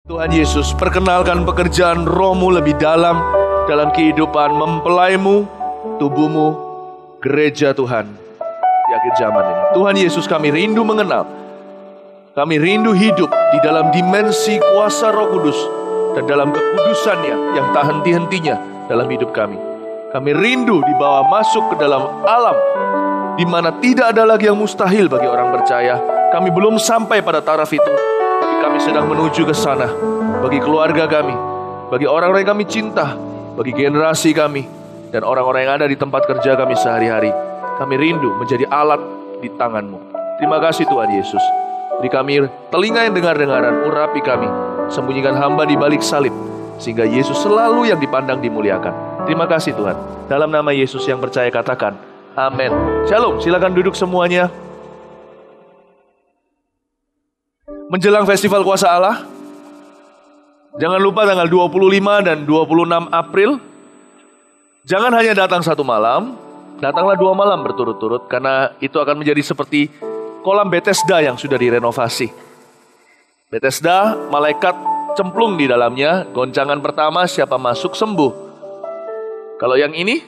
Tuhan Yesus, perkenalkan pekerjaan Roh-Mu lebih dalam kehidupan mempelaimu, tubuhmu, gereja Tuhan di akhir zaman ini. Tuhan Yesus, kami rindu mengenal, kami rindu hidup di dalam dimensi kuasa Roh Kudus dan dalam kekudusannya yang tak henti-hentinya dalam hidup kami. Kami rindu dibawa masuk ke dalam alam di mana tidak ada lagi yang mustahil bagi orang percaya. Kami belum sampai pada taraf itu, tapi kami sedang menuju ke sana. Bagi keluarga kami, bagi orang-orang yang kami cinta, bagi generasi kami, dan orang-orang yang ada di tempat kerja kami sehari-hari. Kami rindu menjadi alat di tangan-Mu. Terima kasih Tuhan Yesus. Beri kami telinga yang dengar-dengaran, urapi kami, sembunyikan hamba di balik salib, sehingga Yesus selalu yang dipandang dimuliakan. Terima kasih Tuhan. Dalam nama Yesus yang percaya katakan, amin. Shalom, silakan duduk semuanya. Menjelang Festival Kuasa Allah, jangan lupa tanggal 25 dan 26 April, jangan hanya datang satu malam, datanglah 2 malam berturut-turut, karena itu akan menjadi seperti kolam Bethesda yang sudah direnovasi. Bethesda, malaikat cemplung di dalamnya, goncangan pertama siapa masuk sembuh. Kalau yang ini,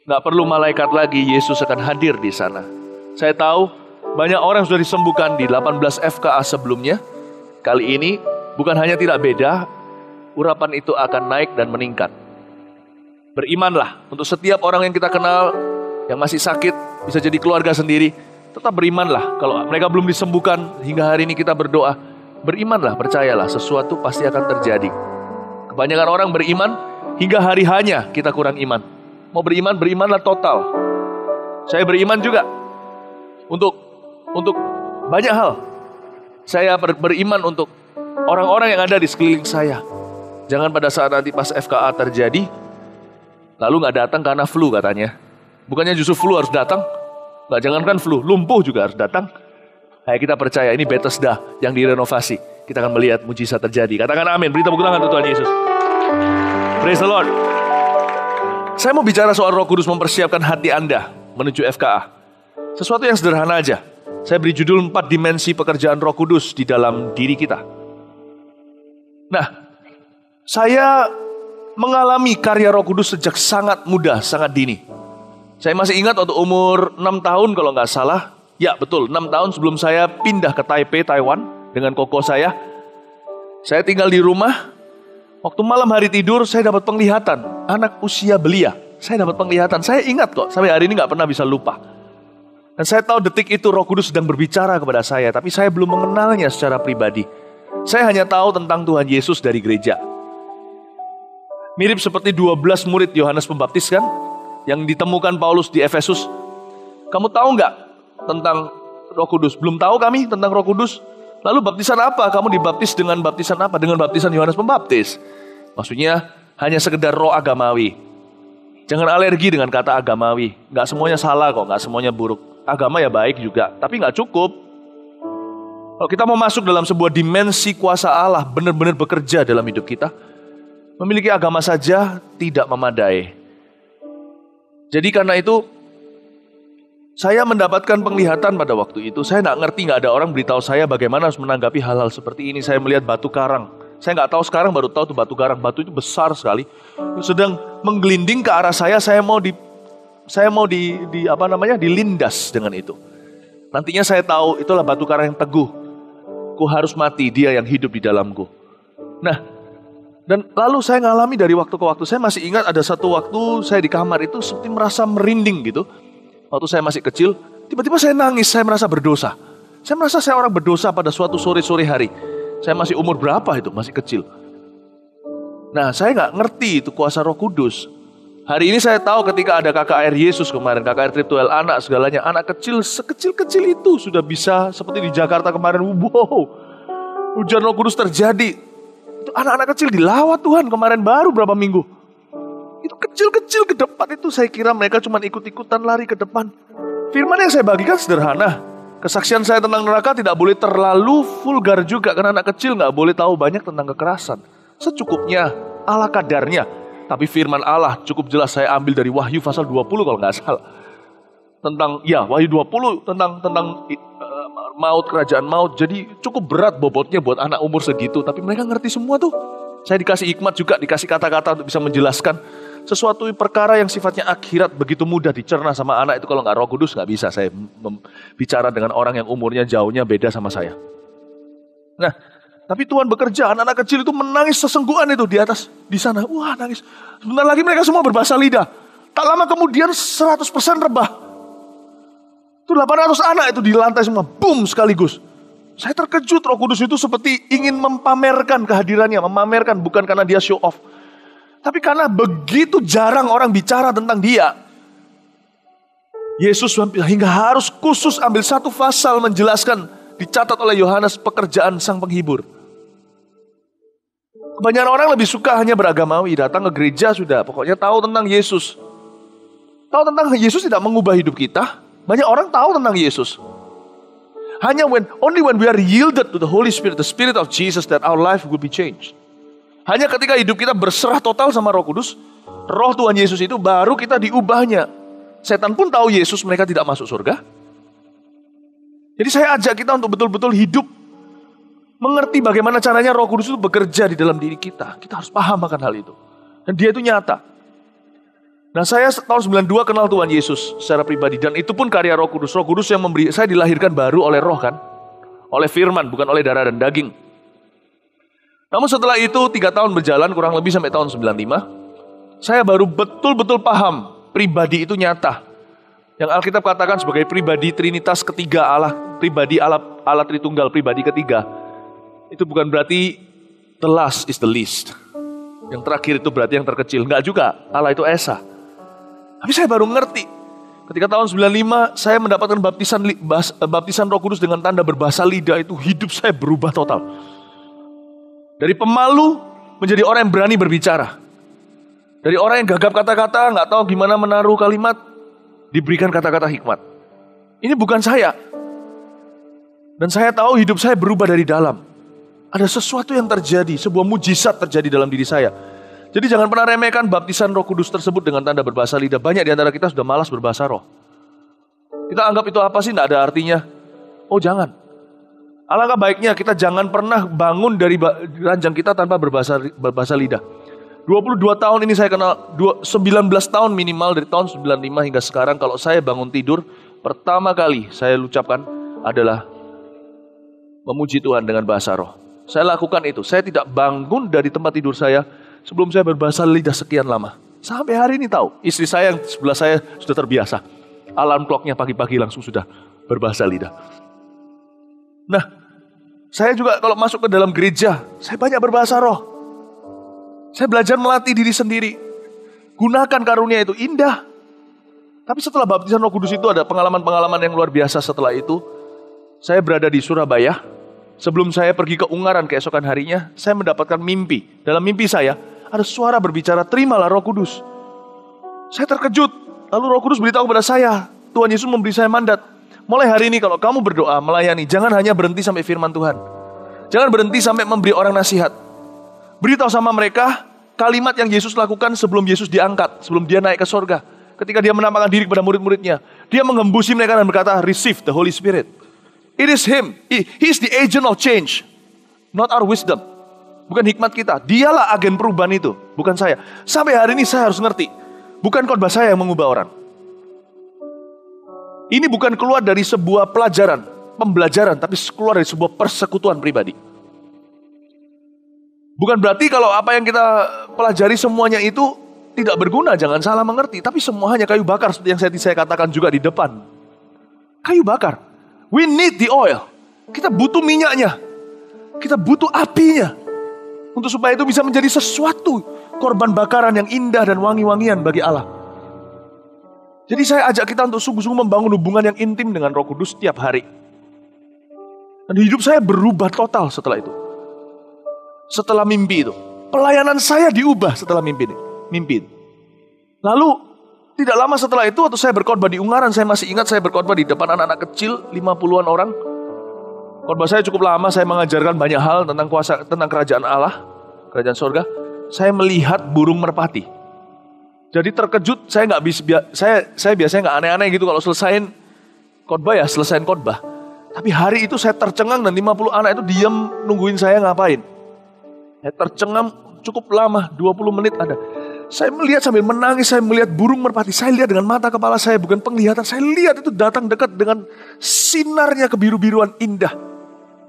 gak perlu malaikat lagi, Yesus akan hadir di sana. Saya tahu banyak orang sudah disembuhkan di 18 FKA sebelumnya. Kali ini bukan hanya tidak beda, urapan itu akan naik dan meningkat. Berimanlah untuk setiap orang yang kita kenal, yang masih sakit, bisa jadi keluarga sendiri. Tetap berimanlah, kalau mereka belum disembuhkan, hingga hari ini kita berdoa. Berimanlah, percayalah, sesuatu pasti akan terjadi. Kebanyakan orang beriman, hingga hari hanya kita kurang iman. Mau beriman, berimanlah total. Saya beriman juga untuk banyak hal. Saya beriman untuk orang-orang yang ada di sekeliling saya. Jangan pada saat nanti pas FKA terjadi, lalu gak datang karena flu katanya. Bukannya justru flu harus datang. Gak, jangankan flu, lumpuh juga harus datang. Ayo kita percaya, ini Bethesda yang direnovasi. Kita akan melihat mujizat terjadi. Katakan amin, beri tepuk tangan untuk Tuhan Yesus. Praise the Lord. Saya mau bicara soal Roh Kudus mempersiapkan hati Anda menuju FKA. Sesuatu yang sederhana aja. Saya beri judul 4 dimensi pekerjaan Roh Kudus di dalam diri kita. Nah, saya mengalami karya Roh Kudus sejak sangat muda, sangat dini. Saya masih ingat waktu umur 6 tahun kalau nggak salah. Ya betul, 6 tahun sebelum saya pindah ke Taipei, Taiwan dengan koko saya. Saya tinggal di rumah. Waktu malam hari tidur saya dapat penglihatan. Anak usia belia, saya dapat penglihatan. Saya ingat kok, sampai hari ini nggak pernah bisa lupa. Dan saya tahu detik itu Roh Kudus sedang berbicara kepada saya, tapi saya belum mengenalnya secara pribadi. Saya hanya tahu tentang Tuhan Yesus dari gereja. Mirip seperti 12 murid Yohanes Pembaptis kan, yang ditemukan Paulus di Efesus. Kamu tahu nggak tentang Roh Kudus? Belum tahu kami tentang Roh Kudus. Lalu baptisan apa? Kamu dibaptis dengan baptisan apa? Dengan baptisan Yohanes Pembaptis. Maksudnya hanya sekedar roh agamawi. Jangan alergi dengan kata agamawi. Nggak semuanya salah kok, nggak semuanya buruk. Agama ya baik juga, tapi nggak cukup. Kalau kita mau masuk dalam sebuah dimensi kuasa Allah, benar-benar bekerja dalam hidup kita, memiliki agama saja tidak memadai. Jadi karena itu, saya mendapatkan penglihatan pada waktu itu. Saya nggak ngerti, nggak ada orang beritahu saya bagaimana harus menanggapi hal-hal seperti ini. Saya melihat batu karang. Saya nggak tahu, sekarang baru tahu tuh batu karang. Batu itu besar sekali. Sedang menggelinding ke arah saya mau dilindas dengan itu. Nantinya saya tahu itulah batu karang yang teguh. Ku harus mati, dia yang hidup di dalamku. Nah, dan lalu saya ngalami dari waktu ke waktu. Saya masih ingat ada satu waktu saya di kamar itu seperti merasa merinding gitu. Waktu saya masih kecil, tiba-tiba saya nangis, saya merasa berdosa. Saya merasa saya orang berdosa pada suatu sore-sore hari. Saya masih umur berapa itu, masih kecil. Nah, saya nggak ngerti itu kuasa Roh Kudus. Hari ini saya tahu ketika ada KKR Yesus kemarin, KKR Triptuel anak segalanya, anak kecil sekecil-kecil itu sudah bisa seperti di Jakarta kemarin, wow, hujan Roh Kudus terjadi. Itu anak-anak kecil dilawat Tuhan kemarin baru berapa minggu. Itu kecil-kecil ke depan itu saya kira mereka cuma ikut-ikutan lari ke depan. Firman yang saya bagikan sederhana. Kesaksian saya tentang neraka tidak boleh terlalu vulgar juga, karena anak kecil gak boleh tahu banyak tentang kekerasan. Secukupnya, ala kadarnya. Tapi firman Allah cukup jelas saya ambil dari Wahyu pasal 20 kalau nggak salah. Tentang, ya Wahyu 20 tentang maut, kerajaan maut. Jadi cukup berat bobotnya buat anak umur segitu. Tapi mereka ngerti semua tuh. Saya dikasih hikmat juga, dikasih kata-kata untuk bisa menjelaskan. Sesuatu perkara yang sifatnya akhirat begitu mudah dicerna sama anak itu. Kalau nggak Roh Kudus nggak bisa saya bicara dengan orang yang umurnya jauhnya beda sama saya. Nah, tapi Tuhan bekerja, anak-anak kecil itu menangis sesenggukan itu di atas, di sana. Wah, nangis. Sebentar lagi mereka semua berbahasa lidah. Tak lama kemudian 100% rebah. Itu 800 anak itu di lantai semua, boom sekaligus. Saya terkejut, Roh Kudus itu seperti ingin mempamerkan kehadirannya, memamerkan bukan karena dia show off. Tapi karena begitu jarang orang bicara tentang dia. Yesus hingga harus khusus ambil satu pasal menjelaskan, dicatat oleh Yohanes pekerjaan sang penghibur. Kebanyakan orang lebih suka hanya beragamawi, datang ke gereja sudah, pokoknya tahu tentang Yesus. Tahu tentang Yesus tidak mengubah hidup kita. Banyak orang tahu tentang Yesus. Hanya only when we are yielded to the Holy Spirit, the Spirit of Jesus, that our life will be changed. Hanya ketika hidup kita berserah total sama Roh Kudus, Roh Tuhan Yesus itu baru kita diubahnya. Setan pun tahu Yesus, mereka tidak masuk surga. Jadi saya ajak kita untuk betul-betul hidup, mengerti bagaimana caranya Roh Kudus itu bekerja di dalam diri kita. Kita harus paham akan hal itu. Dan dia itu nyata. Nah, saya tahun 92 kenal Tuhan Yesus secara pribadi. Dan itu pun karya Roh Kudus. Roh Kudus yang memberi, saya dilahirkan baru oleh Roh kan. Oleh firman, bukan oleh darah dan daging. Namun setelah itu 3 tahun berjalan, kurang lebih sampai tahun 95. Saya baru betul-betul paham, pribadi itu nyata. Yang Alkitab katakan sebagai pribadi Trinitas ketiga Allah. Pribadi Allah Tritunggal, pribadi ketiga. Itu bukan berarti the last is the least. Yang terakhir itu berarti yang terkecil. Enggak juga, Allah itu Esa. Tapi saya baru ngerti. Ketika tahun 95 saya mendapatkan baptisan Roh Kudus dengan tanda berbahasa lidah, itu hidup saya berubah total. Dari pemalu menjadi orang yang berani berbicara. Dari orang yang gagap kata-kata, nggak tahu gimana menaruh kalimat, diberikan kata-kata hikmat. Ini bukan saya. Dan saya tahu hidup saya berubah dari dalam. Ada sesuatu yang terjadi, sebuah mujizat terjadi dalam diri saya. Jadi jangan pernah remehkan baptisan Roh Kudus tersebut dengan tanda berbahasa lidah. Banyak di antara kita sudah malas berbahasa roh. Kita anggap itu apa sih? Tidak ada artinya. Oh jangan. Alangkah baiknya kita jangan pernah bangun dari ranjang kita tanpa berbahasa lidah. 22 tahun ini saya kenal, 19 tahun minimal dari tahun 95 hingga sekarang. Kalau saya bangun tidur, pertama kali saya ucapkan adalah memuji Tuhan dengan bahasa roh. Saya lakukan itu. Saya tidak bangun dari tempat tidur saya sebelum saya berbahasa lidah sekian lama. Sampai hari ini tahu. Istri saya yang sebelah saya sudah terbiasa. Alarm clocknya pagi-pagi langsung sudah berbahasa lidah. Nah, saya juga kalau masuk ke dalam gereja, saya banyak berbahasa roh. Saya belajar melatih diri sendiri. Gunakan karunia itu, indah. Tapi setelah baptisan Roh Kudus itu ada pengalaman-pengalaman yang luar biasa setelah itu. Saya berada di Surabaya. Sebelum saya pergi ke Ungaran keesokan harinya, saya mendapatkan mimpi. Dalam mimpi saya, ada suara berbicara, terimalah Roh Kudus. Saya terkejut. Lalu Roh Kudus beritahu kepada saya, Tuhan Yesus memberi saya mandat. Mulai hari ini kalau kamu berdoa, melayani, jangan hanya berhenti sampai firman Tuhan. Jangan berhenti sampai memberi orang nasihat. Beritahu sama mereka kalimat yang Yesus lakukan sebelum Yesus diangkat, sebelum dia naik ke sorga. Ketika dia menampakkan diri kepada murid-muridnya, dia mengembusi mereka dan berkata, receive the Holy Spirit. It is Him. He is the agent of change. Not our wisdom. Bukan hikmat kita. Dialah agen perubahan itu. Bukan saya. Sampai hari ini saya harus ngerti. Bukan khotbah saya yang mengubah orang. Ini bukan keluar dari sebuah pelajaran, pembelajaran, tapi keluar dari sebuah persekutuan pribadi. Bukan berarti kalau apa yang kita pelajari semuanya itu tidak berguna. Jangan salah mengerti. Tapi semuanya kayu bakar seperti yang saya katakan juga di depan. Kayu bakar. We need the oil. Kita butuh minyaknya. Kita butuh apinya. Untuk supaya itu bisa menjadi sesuatu korban bakaran yang indah dan wangi-wangian bagi Allah. Jadi saya ajak kita untuk sungguh-sungguh membangun hubungan yang intim dengan Roh Kudus setiap hari. Dan hidup saya berubah total setelah itu. Setelah mimpi itu. Pelayanan saya diubah setelah mimpi itu. Lalu tidak lama setelah itu, waktu saya berkhotbah di Ungaran, saya masih ingat saya berkhotbah di depan anak-anak kecil, 50-an orang. Khotbah saya cukup lama, saya mengajarkan banyak hal tentang kuasa, tentang kerajaan Allah, kerajaan sorga. Saya melihat burung merpati. Jadi terkejut, saya nggak bisa, saya biasanya nggak aneh-aneh gitu kalau selesaiin khotbah ya, selesaiin khotbah. Tapi hari itu saya tercengang dan 50 anak itu diam nungguin saya ngapain. Saya tercengang cukup lama, 20 menit ada. Saya melihat sambil menangis, saya melihat burung merpati. Saya lihat dengan mata kepala saya, bukan penglihatan. Saya lihat itu datang dekat dengan sinarnya kebiru-biruan indah.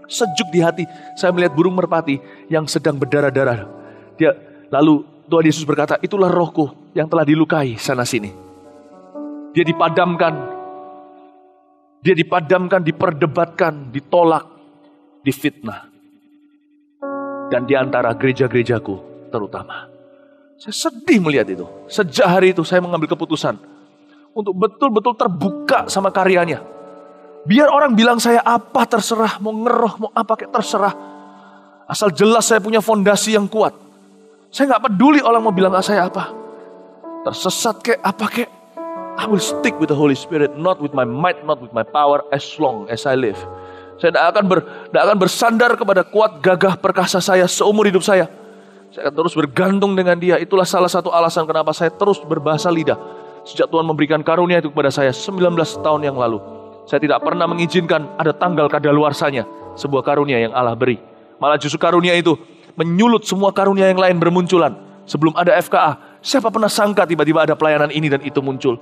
Sejuk di hati. Saya melihat burung merpati yang sedang berdarah-darah. Lalu Tuhan Yesus berkata, itulah rohku yang telah dilukai sana sini. Dia dipadamkan, diperdebatkan, ditolak, difitnah. Dan di antara gereja-gerejaku terutama. Saya sedih melihat itu. Sejak hari itu saya mengambil keputusan untuk betul-betul terbuka sama karyanya. Biar orang bilang saya apa terserah, mau ngeroh, mau apa kayak terserah. Asal jelas saya punya fondasi yang kuat. Saya gak peduli orang mau bilang saya apa. Tersesat kayak apa kayak. I will stick with the Holy Spirit, not with my might, not with my power, as long as I live. Saya tidak akan bersandar kepada kuat gagah perkasa saya seumur hidup saya. Saya akan terus bergantung dengan dia. Itulah salah satu alasan kenapa saya terus berbahasa lidah. Sejak Tuhan memberikan karunia itu kepada saya 19 tahun yang lalu. Saya tidak pernah mengizinkan ada tanggal kadaluarsanya. Sebuah karunia yang Allah beri. Malah justru karunia itu menyulut semua karunia yang lain bermunculan. Sebelum ada FKA, siapa pernah sangka tiba-tiba ada pelayanan ini dan itu muncul.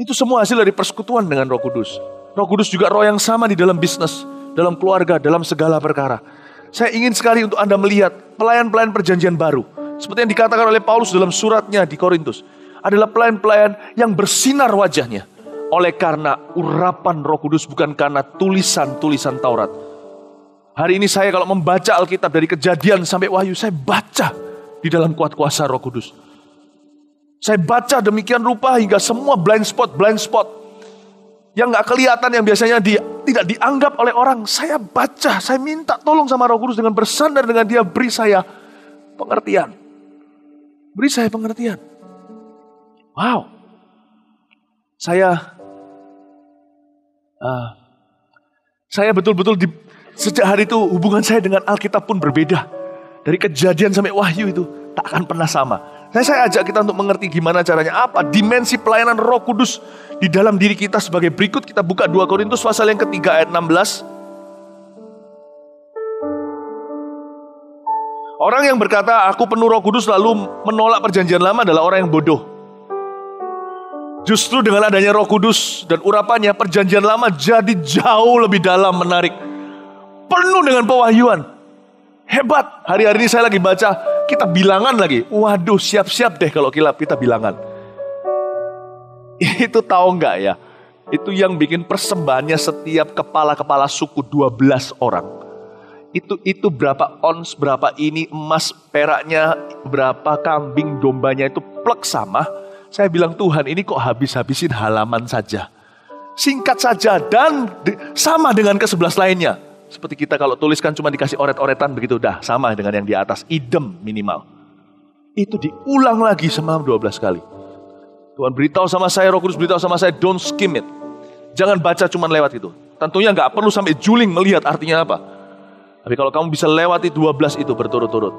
Itu semua hasil dari persekutuan dengan Roh Kudus. Roh Kudus juga roh yang sama di dalam bisnis, dalam keluarga, dalam segala perkara. Saya ingin sekali untuk Anda melihat pelayan-pelayan perjanjian baru. Seperti yang dikatakan oleh Paulus dalam suratnya di Korintus. Adalah pelayan-pelayan yang bersinar wajahnya. Oleh karena urapan Roh Kudus, bukan karena tulisan-tulisan Taurat. Hari ini saya kalau membaca Alkitab dari Kejadian sampai Wahyu, saya baca di dalam kuat kuasa Roh Kudus. Saya baca demikian rupa hingga semua blind spot yang gak kelihatan, yang biasanya tidak dianggap oleh orang. Saya baca, saya minta tolong sama Roh Kudus dengan bersandar dengan dia, beri saya pengertian. Beri saya pengertian. Wow. Saya betul-betul sejak hari itu hubungan saya dengan Alkitab pun berbeda. Dari Kejadian sampai Wahyu itu tak akan pernah sama. Saya ajak kita untuk mengerti gimana caranya, apa dimensi pelayanan Roh Kudus di dalam diri kita sebagai berikut. Kita buka 2 Korintus pasal yang ketiga ayat 16. Orang yang berkata aku penuh Roh Kudus lalu menolak perjanjian lama adalah orang yang bodoh. Justru dengan adanya Roh Kudus dan urapannya, perjanjian lama jadi jauh lebih dalam, menarik, penuh dengan pewahyuan. Hebat. Hari-hari ini saya lagi baca kitab bilangan lagi. Waduh, siap-siap deh kalau kita bilangan. Itu tahu nggak ya? Itu yang bikin persembahannya setiap kepala-kepala suku 12 orang. Itu berapa ons, berapa ini emas, peraknya, berapa kambing, dombanya itu plek sama. Saya bilang, Tuhan ini kok habis-habisin halaman saja. Singkat saja dan sama dengan ke-11 lainnya. Seperti kita kalau tuliskan cuma dikasih oret-oretan begitu, dah sama dengan yang di atas, idem minimal. Itu diulang lagi semalam 12 kali. Tuhan beritahu sama saya, Roh Kudus beritahu sama saya, don't skim it. Jangan baca cuma lewat itu. Tentunya gak perlu sampai juling melihat artinya apa. Tapi kalau kamu bisa lewati 12 itu berturut-turut,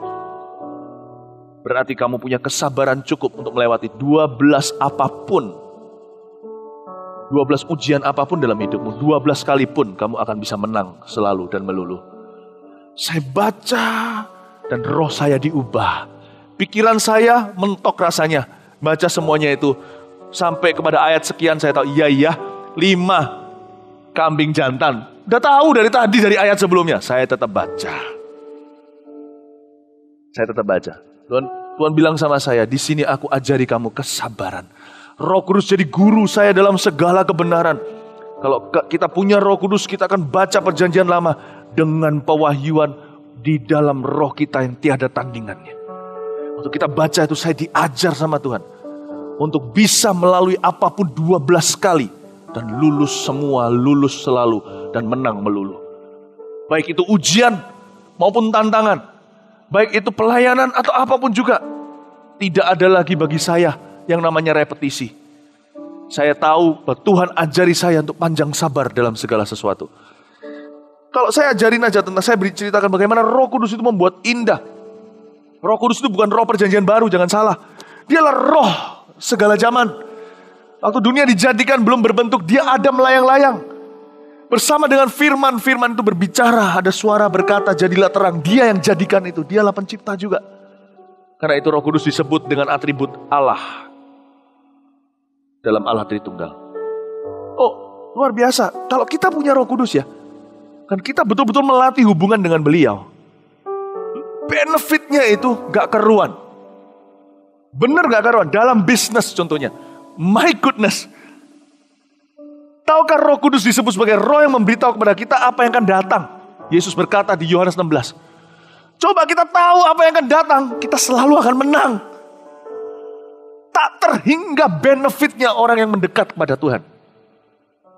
berarti kamu punya kesabaran cukup untuk melewati 12 apapun. 12 ujian apapun dalam hidupmu, 12 kali pun kamu akan bisa menang selalu dan melulu. Saya baca dan roh saya diubah. Pikiran saya mentok rasanya. Baca semuanya itu. Sampai kepada ayat sekian saya tahu, iya 5 kambing jantan. Udah tahu dari tadi dari ayat sebelumnya. Saya tetap baca. Tuhan bilang sama saya, di sini aku ajari kamu kesabaran. Roh Kudus jadi guru saya dalam segala kebenaran. Kalau kita punya Roh Kudus, kita akan baca perjanjian lama dengan pewahyuan di dalam roh kita yang tiada tandingannya. Untuk kita baca itu saya diajar sama Tuhan untuk bisa melalui apapun 12 kali dan lulus semua, lulus selalu dan menang melulu. Baik itu ujian maupun tantangan, baik itu pelayanan atau apapun juga, tidak ada lagi bagi saya yang namanya repetisi. Saya tahu bahwa Tuhan ajari saya untuk panjang sabar dalam segala sesuatu. Kalau saya ajarin aja tentang, saya ceritakan bagaimana Roh Kudus itu membuat indah. Roh Kudus itu bukan roh perjanjian baru, jangan salah. Dialah roh segala zaman. Waktu dunia dijadikan belum berbentuk, dia ada melayang-layang. Bersama dengan firman, firman itu berbicara, ada suara berkata, jadilah terang. Dia yang jadikan itu, dialah pencipta juga. Karena itu Roh Kudus disebut dengan atribut Allah dalam Allah Tritunggal. Oh, luar biasa. Kalau kita punya Roh Kudus ya, kan kita betul-betul melatih hubungan dengan beliau. Benefitnya itu gak keruan. Bener gak karuan? Dalam bisnis contohnya. My goodness. Tahukah Roh Kudus disebut sebagai roh yang memberitahu kepada kita apa yang akan datang? Yesus berkata di Yohanes 16. Coba kita tahu apa yang akan datang. Kita selalu akan menang. Tak terhingga benefitnya orang yang mendekat kepada Tuhan.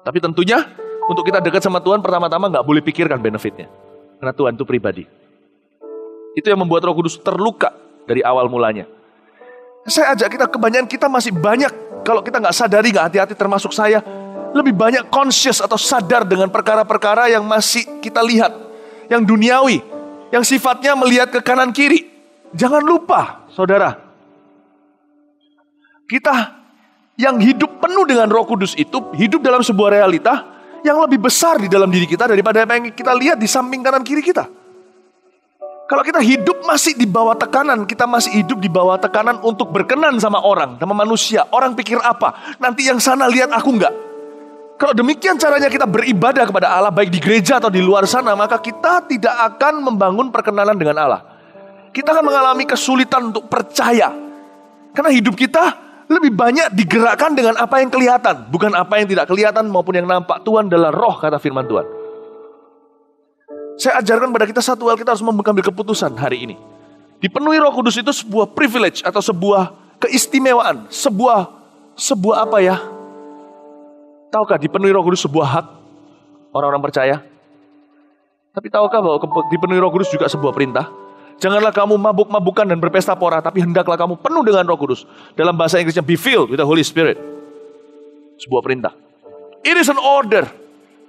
Tapi tentunya untuk kita dekat sama Tuhan pertama-tama gak boleh pikirkan benefitnya. Karena Tuhan itu pribadi. Itu yang membuat Roh Kudus terluka dari awal mulanya. Saya ajak kita, kebanyakan kita masih banyak, kalau kita gak sadari, gak hati-hati termasuk saya, lebih banyak conscious atau sadar dengan perkara-perkara yang masih kita lihat. Yang duniawi, yang sifatnya melihat ke kanan kiri. Jangan lupa, saudara. Kita yang hidup penuh dengan Roh Kudus itu, hidup dalam sebuah realita yang lebih besar di dalam diri kita daripada apa yang kita lihat di samping kanan kiri kita. Kalau kita hidup masih di bawah tekanan, kita masih hidup di bawah tekanan untuk berkenan sama orang, sama manusia. Orang pikir apa? Nanti yang sana lihat aku enggak. Kalau demikian caranya kita beribadah kepada Allah, baik di gereja atau di luar sana, maka kita tidak akan membangun perkenalan dengan Allah. Kita akan mengalami kesulitan untuk percaya. Karena hidup kita lebih banyak digerakkan dengan apa yang kelihatan, bukan apa yang tidak kelihatan maupun yang nampak. Tuhan adalah roh, kata firman Tuhan. Saya ajarkan pada kita satu hal, kita harus mengambil keputusan hari ini. Dipenuhi Roh Kudus itu sebuah privilege atau sebuah keistimewaan, sebuah apa ya? Tahukah dipenuhi Roh Kudus sebuah hak orang-orang percaya? Tapi tahukah bahwa dipenuhi Roh Kudus juga sebuah perintah? Janganlah kamu mabuk-mabukan dan berpesta pora, tapi hendaklah kamu penuh dengan Roh Kudus. Dalam bahasa Inggrisnya be filled with the Holy Spirit. Sebuah perintah. It is an order.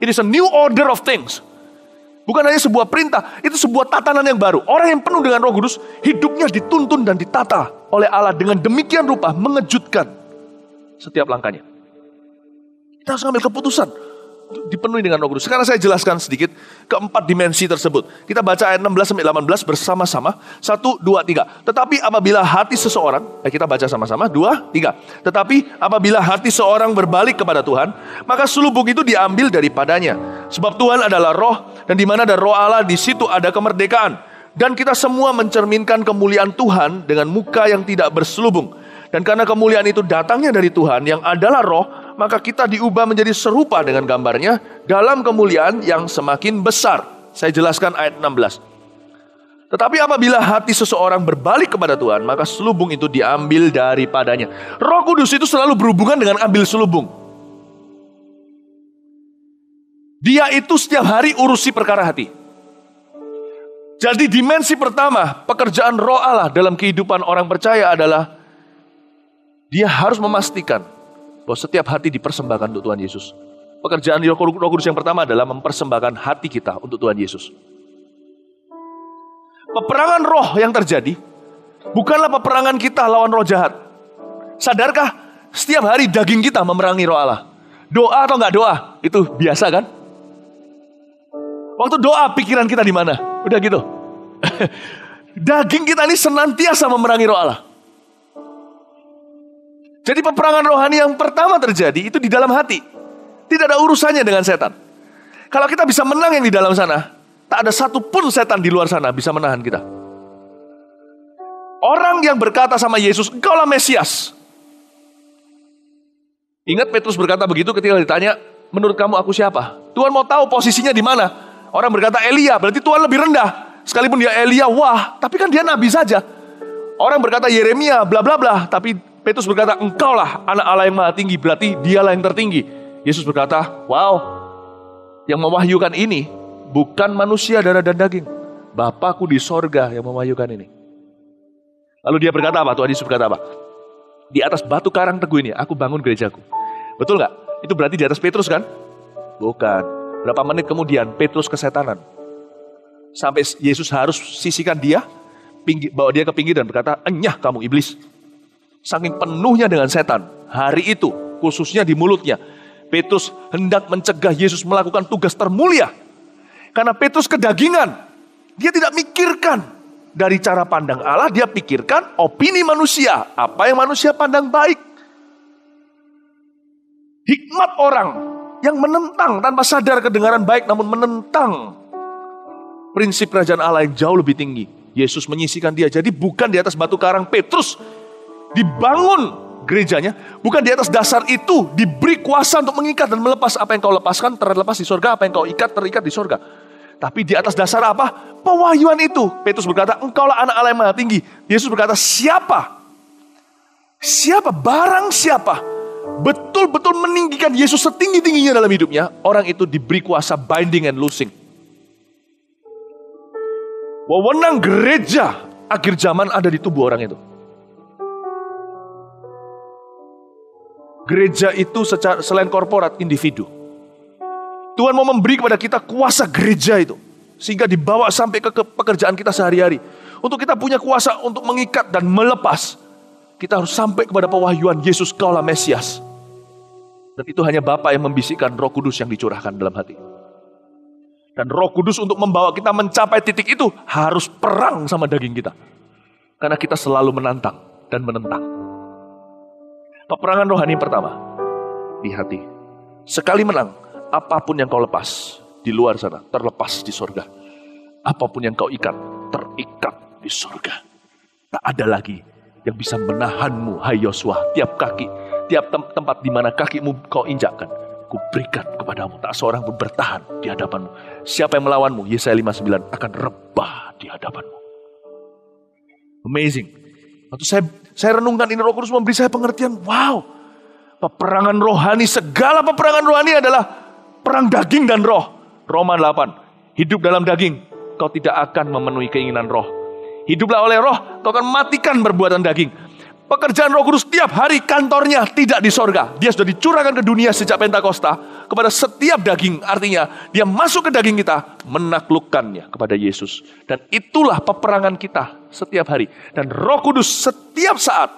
It is a new order of things. Bukan hanya sebuah perintah, itu sebuah tatanan yang baru. Orang yang penuh dengan Roh Kudus, hidupnya dituntun dan ditata oleh Allah dengan demikian rupa mengejutkan setiap langkahnya. Kita harus ambil keputusan dipenuhi dengan Roh Kudus. Sekarang saya jelaskan sedikit keempat dimensi tersebut. Kita baca ayat 16-18 bersama-sama. 1, 2, 3. Tetapi apabila hati seseorang, kita baca sama-sama. 2, 3. Tetapi apabila hati seorang berbalik kepada Tuhan, maka selubung itu diambil daripadanya. Sebab Tuhan adalah roh, dan di mana ada roh Allah, di situ ada kemerdekaan. Dan kita semua mencerminkan kemuliaan Tuhan dengan muka yang tidak berselubung. Dan karena kemuliaan itu datangnya dari Tuhan yang adalah roh, maka kita diubah menjadi serupa dengan gambarnya dalam kemuliaan yang semakin besar. Saya jelaskan ayat 16. Tetapi apabila hati seseorang berbalik kepada Tuhan, maka selubung itu diambil daripadanya. Roh Kudus itu selalu berhubungan dengan ambil selubung. Dia itu setiap hari urusi perkara hati. Jadi dimensi pertama pekerjaan roh Allah dalam kehidupan orang percaya adalah dia harus memastikan bahwa setiap hati dipersembahkan untuk Tuhan Yesus. Pekerjaan Roh Kudus yang pertama adalah mempersembahkan hati kita untuk Tuhan Yesus. Peperangan roh yang terjadi bukanlah peperangan kita lawan roh jahat. Sadarkah setiap hari daging kita memerangi roh Allah? Doa atau enggak doa? Itu biasa kan? Waktu doa pikiran kita di mana? Udah gitu. Daging kita ini senantiasa memerangi roh Allah. Jadi peperangan rohani yang pertama terjadi itu di dalam hati. Tidak ada urusannya dengan setan. Kalau kita bisa menang yang di dalam sana, tak ada satupun setan di luar sana bisa menahan kita. Orang yang berkata sama Yesus, "Engkaulah Mesias." Ingat Petrus berkata begitu ketika ditanya, "Menurut kamu aku siapa?" Tuhan mau tahu posisinya di mana. Orang berkata Elia, berarti Tuhan lebih rendah. Sekalipun dia Elia, wah, tapi kan dia nabi saja. Orang berkata Yeremia, bla bla bla, tapi Petrus berkata, "Engkaulah anak Allah yang maha tinggi," berarti dialah yang tertinggi. Yesus berkata, "Wow, yang mewahyukan ini bukan manusia darah dan daging. Bapakku di sorga yang mewahyukan ini." Lalu dia berkata apa? Tuhan Yesus berkata apa? "Di atas batu karang teguh ini, aku bangun gerejaku." Betul gak? Itu berarti di atas Petrus kan? Bukan. Berapa menit kemudian Petrus kesetanan. Sampai Yesus harus sisihkan dia, bawa dia ke pinggir dan berkata, "Enyah kamu iblis." Saking penuhnya dengan setan. Hari itu, khususnya di mulutnya, Petrus hendak mencegah Yesus melakukan tugas termulia. Karena Petrus kedagingan. Dia tidak mikirkan dari cara pandang Allah, dia pikirkan opini manusia. Apa yang manusia pandang baik. Hikmat orang yang menentang tanpa sadar kedengaran baik, namun menentang prinsip kerajaan Allah yang jauh lebih tinggi. Yesus menyisikan dia. Jadi bukan di atas batu karang Petrus dibangun gerejanya. Bukan di atas dasar itu diberi kuasa untuk mengikat dan melepas. Apa yang kau lepaskan terlepas di sorga. Apa yang kau ikat terikat di sorga. Tapi di atas dasar apa? Pewahyuan itu. Petrus berkata, engkaulah anak Allah yang maha tinggi. Yesus berkata, siapa? Siapa? Barang siapa? Betul-betul meninggikan Yesus setinggi-tingginya dalam hidupnya. Orang itu diberi kuasa binding and loosing. Wewenang gereja akhir zaman ada di tubuh orang itu. Gereja itu selain korporat, individu. Tuhan mau memberi kepada kita kuasa gereja itu. Sehingga dibawa sampai ke pekerjaan kita sehari-hari. Untuk kita punya kuasa untuk mengikat dan melepas. Kita harus sampai kepada pewahyuan Yesus kaulah Mesias. Dan itu hanya Bapa yang membisikkan Roh Kudus yang dicurahkan dalam hati. Dan Roh Kudus untuk membawa kita mencapai titik itu harus perang sama daging kita. Karena kita selalu menantang dan menentang. Peperangan rohani yang pertama di hati. Sekali menang, apapun yang kau lepas di luar sana terlepas di sorga. Apapun yang kau ikat terikat di sorga. Tak ada lagi yang bisa menahanmu, hai Yosua. Tiap kaki, tiap tempat di mana kakimu kau injakkan, kuberikan kepadamu. Tak seorang pun bertahan di hadapanmu. Siapa yang melawanmu, Yesaya 59, akan rebah di hadapanmu. Amazing. Waktu saya renungkan ini, Roh Kudus memberi saya pengertian. Wow. Peperangan rohani, segala peperangan rohani adalah perang daging dan roh. Roma 8. Hidup dalam daging, kau tidak akan memenuhi keinginan roh. Hiduplah oleh roh, kau akan matikan perbuatan daging. Pekerjaan Roh Kudus tiap hari kantornya tidak di sorga. Dia sudah dicurahkan ke dunia sejak Pentakosta kepada setiap daging. Artinya dia masuk ke daging kita, menaklukkannya kepada Yesus. Dan itulah peperangan kita setiap hari. Dan Roh Kudus setiap saat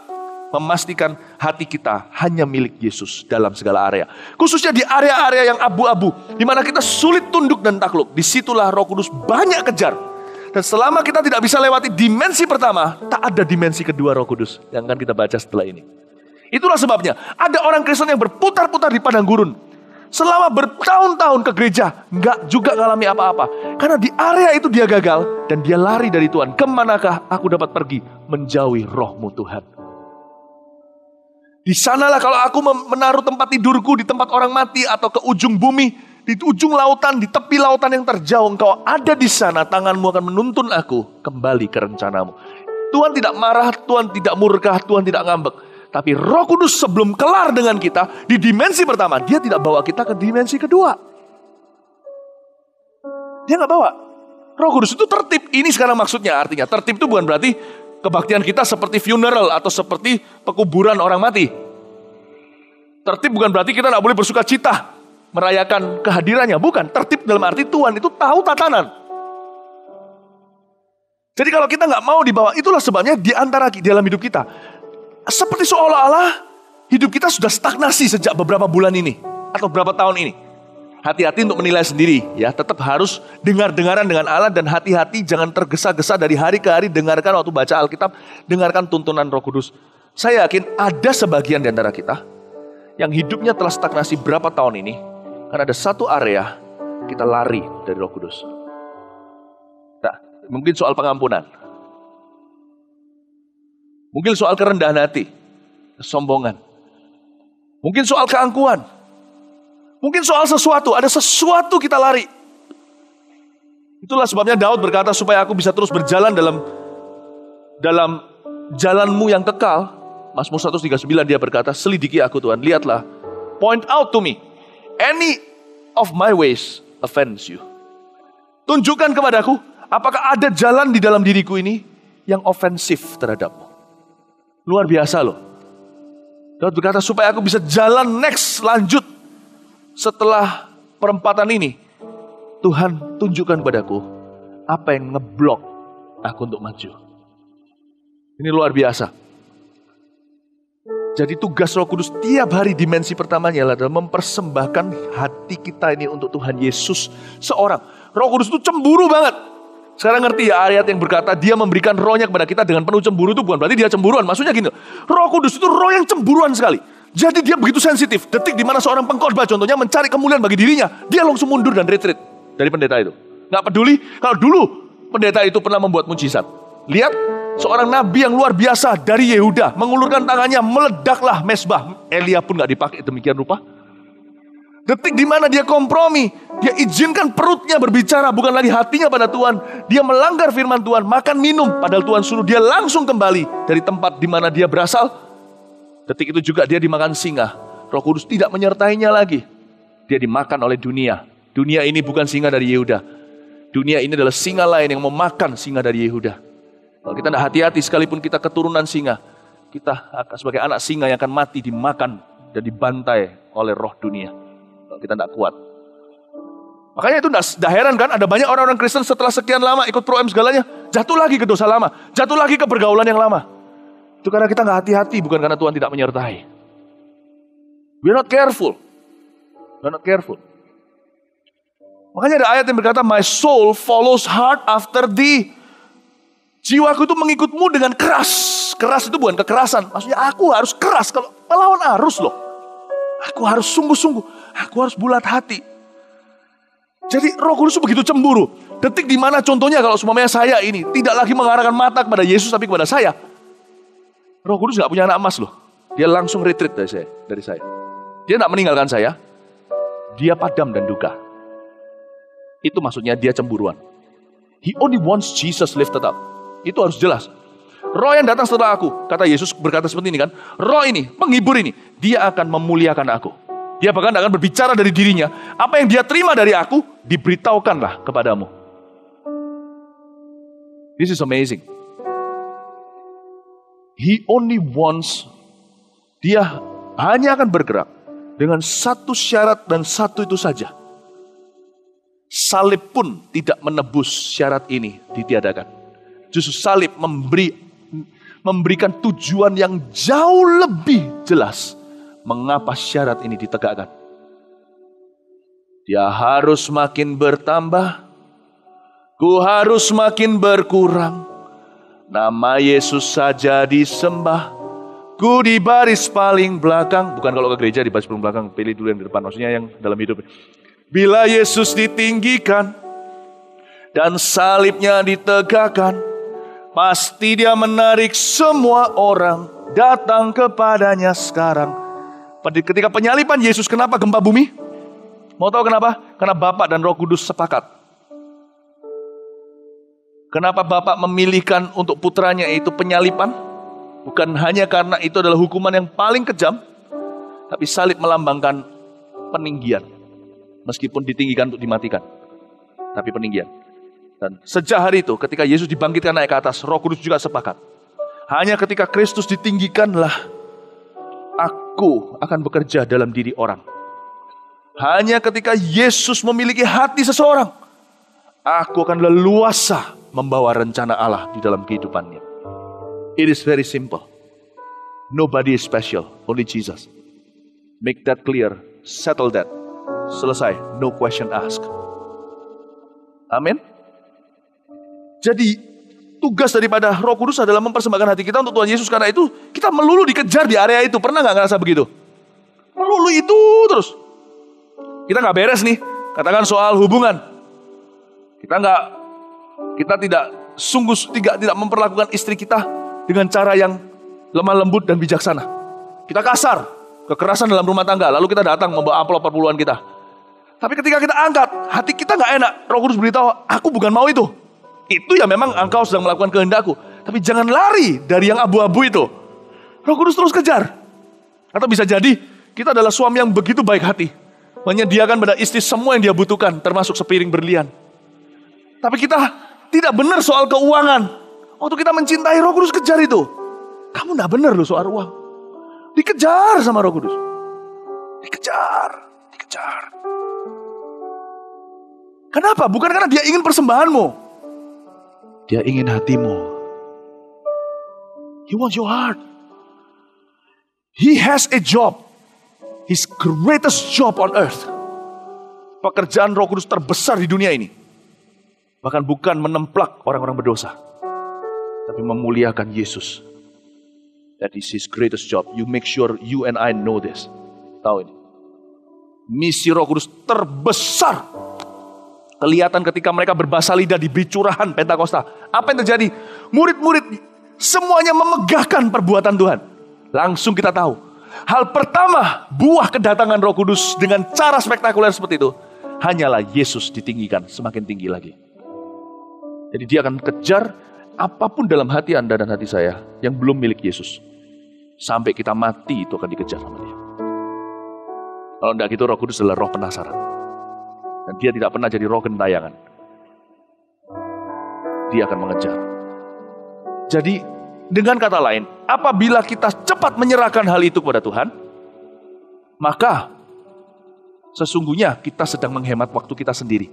memastikan hati kita hanya milik Yesus dalam segala area. Khususnya di area-area yang abu-abu, di mana kita sulit tunduk dan takluk. Disitulah Roh Kudus banyak kejar. Dan selama kita tidak bisa lewati dimensi pertama, tak ada dimensi kedua Roh Kudus yang akan kita baca setelah ini. Itulah sebabnya ada orang Kristen yang berputar-putar di padang gurun. Selama bertahun-tahun ke gereja, nggak juga ngalami apa-apa. Karena di area itu dia gagal dan dia lari dari Tuhan. Kemanakah aku dapat pergi? Menjauhi roh-Mu Tuhan. Di sanalah kalau aku menaruh tempat tidurku di tempat orang mati atau ke ujung bumi, di ujung lautan, di tepi lautan yang terjauh, engkau ada di sana, tanganmu akan menuntun aku kembali ke rencanamu. Tuhan tidak marah, Tuhan tidak murka, Tuhan tidak ngambek. Tapi Roh Kudus sebelum kelar dengan kita, di dimensi pertama, dia tidak bawa kita ke dimensi kedua. Dia nggak bawa. Roh Kudus itu tertib. Ini sekarang maksudnya, artinya tertib itu bukan berarti kebaktian kita seperti funeral atau seperti pekuburan orang mati. Tertib bukan berarti kita nggak boleh bersuka cita merayakan kehadirannya. Bukan, tertib dalam arti Tuhan itu tahu tatanan. Jadi kalau kita nggak mau dibawa, itulah sebabnya di antara dalam hidup kita, seperti seolah-olah hidup kita sudah stagnasi sejak beberapa bulan ini atau beberapa tahun ini. Hati-hati untuk menilai sendiri, ya. Tetap harus dengar-dengaran dengan Allah dan hati-hati jangan tergesa-gesa dari hari ke hari. Dengarkan waktu baca Alkitab, dengarkan tuntunan Roh Kudus. Saya yakin ada sebagian di antara kita yang hidupnya telah stagnasi berapa tahun ini. Karena ada satu area kita lari dari Roh Kudus. Nah, mungkin soal pengampunan. Mungkin soal kerendahan hati, kesombongan. Mungkin soal keangkuhan. Mungkin soal sesuatu, ada sesuatu kita lari. Itulah sebabnya Daud berkata, supaya aku bisa terus berjalan dalam jalanmu yang kekal. Mazmur 139 dia berkata, selidiki aku Tuhan, lihatlah, point out to me. Any of my ways offends you. Tunjukkan kepadaku, apakah ada jalan di dalam diriku ini yang ofensif terhadapmu. Luar biasa loh. Daud berkata, supaya aku bisa jalan next, lanjut. Setelah perempatan ini, Tuhan tunjukkan padaku apa yang ngeblok aku untuk maju. Ini luar biasa. Jadi tugas Roh Kudus tiap hari dimensi pertamanya adalah mempersembahkan hati kita ini untuk Tuhan Yesus seorang. Roh Kudus itu cemburu banget. Sekarang ngerti ya ayat yang berkata dia memberikan rohnya kepada kita dengan penuh cemburu itu bukan berarti dia cemburuan. Maksudnya gini, Roh Kudus itu roh yang cemburuan sekali. Jadi dia begitu sensitif. Detik di mana seorang pengkhotbah contohnya mencari kemuliaan bagi dirinya, dia langsung mundur dan retreat dari pendeta itu. Gak peduli kalau dulu pendeta itu pernah membuat mujizat. Lihat, seorang nabi yang luar biasa dari Yehuda mengulurkan tangannya, meledaklah mesbah. Elia pun gak dipakai demikian rupa. Detik di mana dia kompromi, dia izinkan perutnya berbicara, bukan lagi hatinya pada Tuhan. Dia melanggar firman Tuhan, makan minum, padahal Tuhan suruh dia langsung kembali dari tempat di mana dia berasal. Detik itu juga dia dimakan singa. Roh Kudus tidak menyertainya lagi. Dia dimakan oleh dunia. Dunia ini bukan singa dari Yehuda. Dunia ini adalah singa lain yang memakan singa dari Yehuda. Kalau kita tidak hati-hati, sekalipun kita keturunan singa, kita akan sebagai anak singa yang akan mati dimakan dan dibantai oleh roh dunia. Kalau kita tidak kuat. Makanya itu tidak heran kan, ada banyak orang-orang Kristen setelah sekian lama ikut pro-M segalanya, jatuh lagi ke dosa lama, jatuh lagi ke pergaulan yang lama. Itu karena kita nggak hati-hati, bukan karena Tuhan tidak menyertai. We're not careful. We're not careful. Makanya ada ayat yang berkata, my soul follows hard after thee. Jiwaku itu mengikutmu dengan keras. Keras itu bukan kekerasan. Maksudnya aku harus keras kalau melawan arus loh. Aku harus sungguh-sungguh. Aku harus bulat hati. Jadi Roh Kudus itu begitu cemburu. Detik di mana contohnya kalau semuanya saya ini tidak lagi mengarahkan mata kepada Yesus tapi kepada saya. Roh Kudus gak punya anak emas loh. Dia langsung retreat dari saya. Dia tidak meninggalkan saya. Dia padam dan duka. Itu maksudnya dia cemburuan. He only wants Jesus lifted up. Itu harus jelas. Roh yang datang setelah aku, kata Yesus berkata seperti ini kan. Roh ini, penghibur ini, dia akan memuliakan aku. Dia bahkan akan berbicara dari dirinya. Apa yang dia terima dari aku, diberitahukanlah kepadamu. This is amazing. He only wants, dia hanya akan bergerak dengan satu syarat dan satu itu saja. Salib pun tidak menebus syarat ini ditiadakan. Justru salib memberikan tujuan yang jauh lebih jelas mengapa syarat ini ditegakkan. Dia harus makin bertambah, ku harus makin berkurang. Nama Yesus saja disembah, ku di baris paling belakang. Bukan kalau ke gereja di baris paling belakang, pilih dulu yang di depan. Maksudnya yang dalam hidup. Bila Yesus ditinggikan dan salibnya ditegakkan, pasti dia menarik semua orang datang kepadanya sekarang. Ketika penyaliban Yesus, kenapa gempa bumi? Mau tahu kenapa? Karena Bapa dan Roh Kudus sepakat. Kenapa Bapa memilihkan untuk putranya itu penyaliban? Bukan hanya karena itu adalah hukuman yang paling kejam, tapi salib melambangkan peninggian. Meskipun ditinggikan untuk dimatikan, tapi peninggian. Dan sejak hari itu, ketika Yesus dibangkitkan naik ke atas, Roh Kudus juga sepakat. Hanya ketika Kristus ditinggikanlah, aku akan bekerja dalam diri orang. Hanya ketika Yesus memiliki hati seseorang, aku akan leluasa membawa rencana Allah di dalam kehidupannya. It is very simple. Nobody is special, only Jesus. Make that clear, settle that. Selesai, no question asked. Amin. Jadi tugas daripada Roh Kudus adalah mempersembahkan hati kita untuk Tuhan Yesus. Karena itu kita melulu dikejar di area itu. Pernah gak ngerasa begitu? Melulu itu terus. Kita gak beres nih. Katakan soal hubungan. Kita tidak memperlakukan istri kita dengan cara yang lemah lembut dan bijaksana. Kita kasar, kekerasan dalam rumah tangga. Lalu kita datang membawa amplop perpuluhan kita. Tapi ketika kita angkat, hati kita gak enak. Roh Kudus beritahu, aku bukan mau itu. Itu ya memang engkau sedang melakukan kehendakku. Tapi jangan lari dari yang abu-abu itu. Roh Kudus terus kejar. Atau bisa jadi, kita adalah suami yang begitu baik hati. Menyediakan pada istri semua yang dia butuhkan, termasuk sepiring berlian. Tapi kita tidak benar soal keuangan. Waktu kita mencintai, Roh Kudus kejar itu. Kamu gak benar loh soal uang. Dikejar sama Roh Kudus. Dikejar. Kenapa? Bukan karena dia ingin persembahanmu. Dia ingin hatimu. He wants your heart. He has a job. His greatest job on earth. Pekerjaan Roh Kudus terbesar di dunia ini. Bahkan bukan menemplak orang-orang berdosa. Tapi memuliakan Yesus. That is his greatest job. You make sure you and I know this. Tahu ini. Misi Roh Kudus terbesar. Kelihatan ketika mereka berbahasa lidah di bicurahan Pentakosta. Apa yang terjadi? Murid-murid semuanya memegahkan perbuatan Tuhan. Langsung kita tahu. Hal pertama, buah kedatangan Roh Kudus dengan cara spektakuler seperti itu. Hanyalah Yesus ditinggikan semakin tinggi lagi. Jadi dia akan kejar apapun dalam hati Anda dan hati saya yang belum milik Yesus. Sampai kita mati itu akan dikejar sama dia. Kalau tidak gitu Roh Kudus adalah roh penasaran. Dan dia tidak pernah jadi roh gentayangan. Dia akan mengejar. Jadi dengan kata lain, apabila kita cepat menyerahkan hal itu kepada Tuhan, maka sesungguhnya kita sedang menghemat waktu kita sendiri.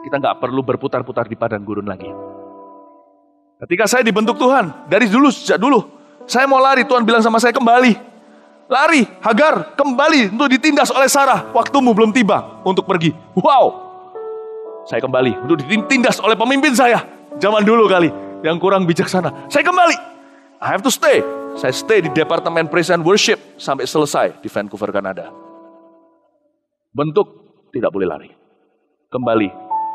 Kita nggak perlu berputar-putar di padang gurun lagi. Ketika saya dibentuk Tuhan, dari dulu, sejak dulu, saya mau lari, Tuhan bilang sama saya, kembali. Lari, Hagar, kembali untuk ditindas oleh Sarah. Waktumu belum tiba untuk pergi. Wow. Saya kembali untuk ditindas oleh pemimpin saya. Zaman dulu kali, yang kurang bijaksana. Saya kembali. I have to stay. Saya stay di Departemen Praise and Worship sampai selesai di Vancouver, Kanada. Bentuk, tidak boleh lari. Kembali,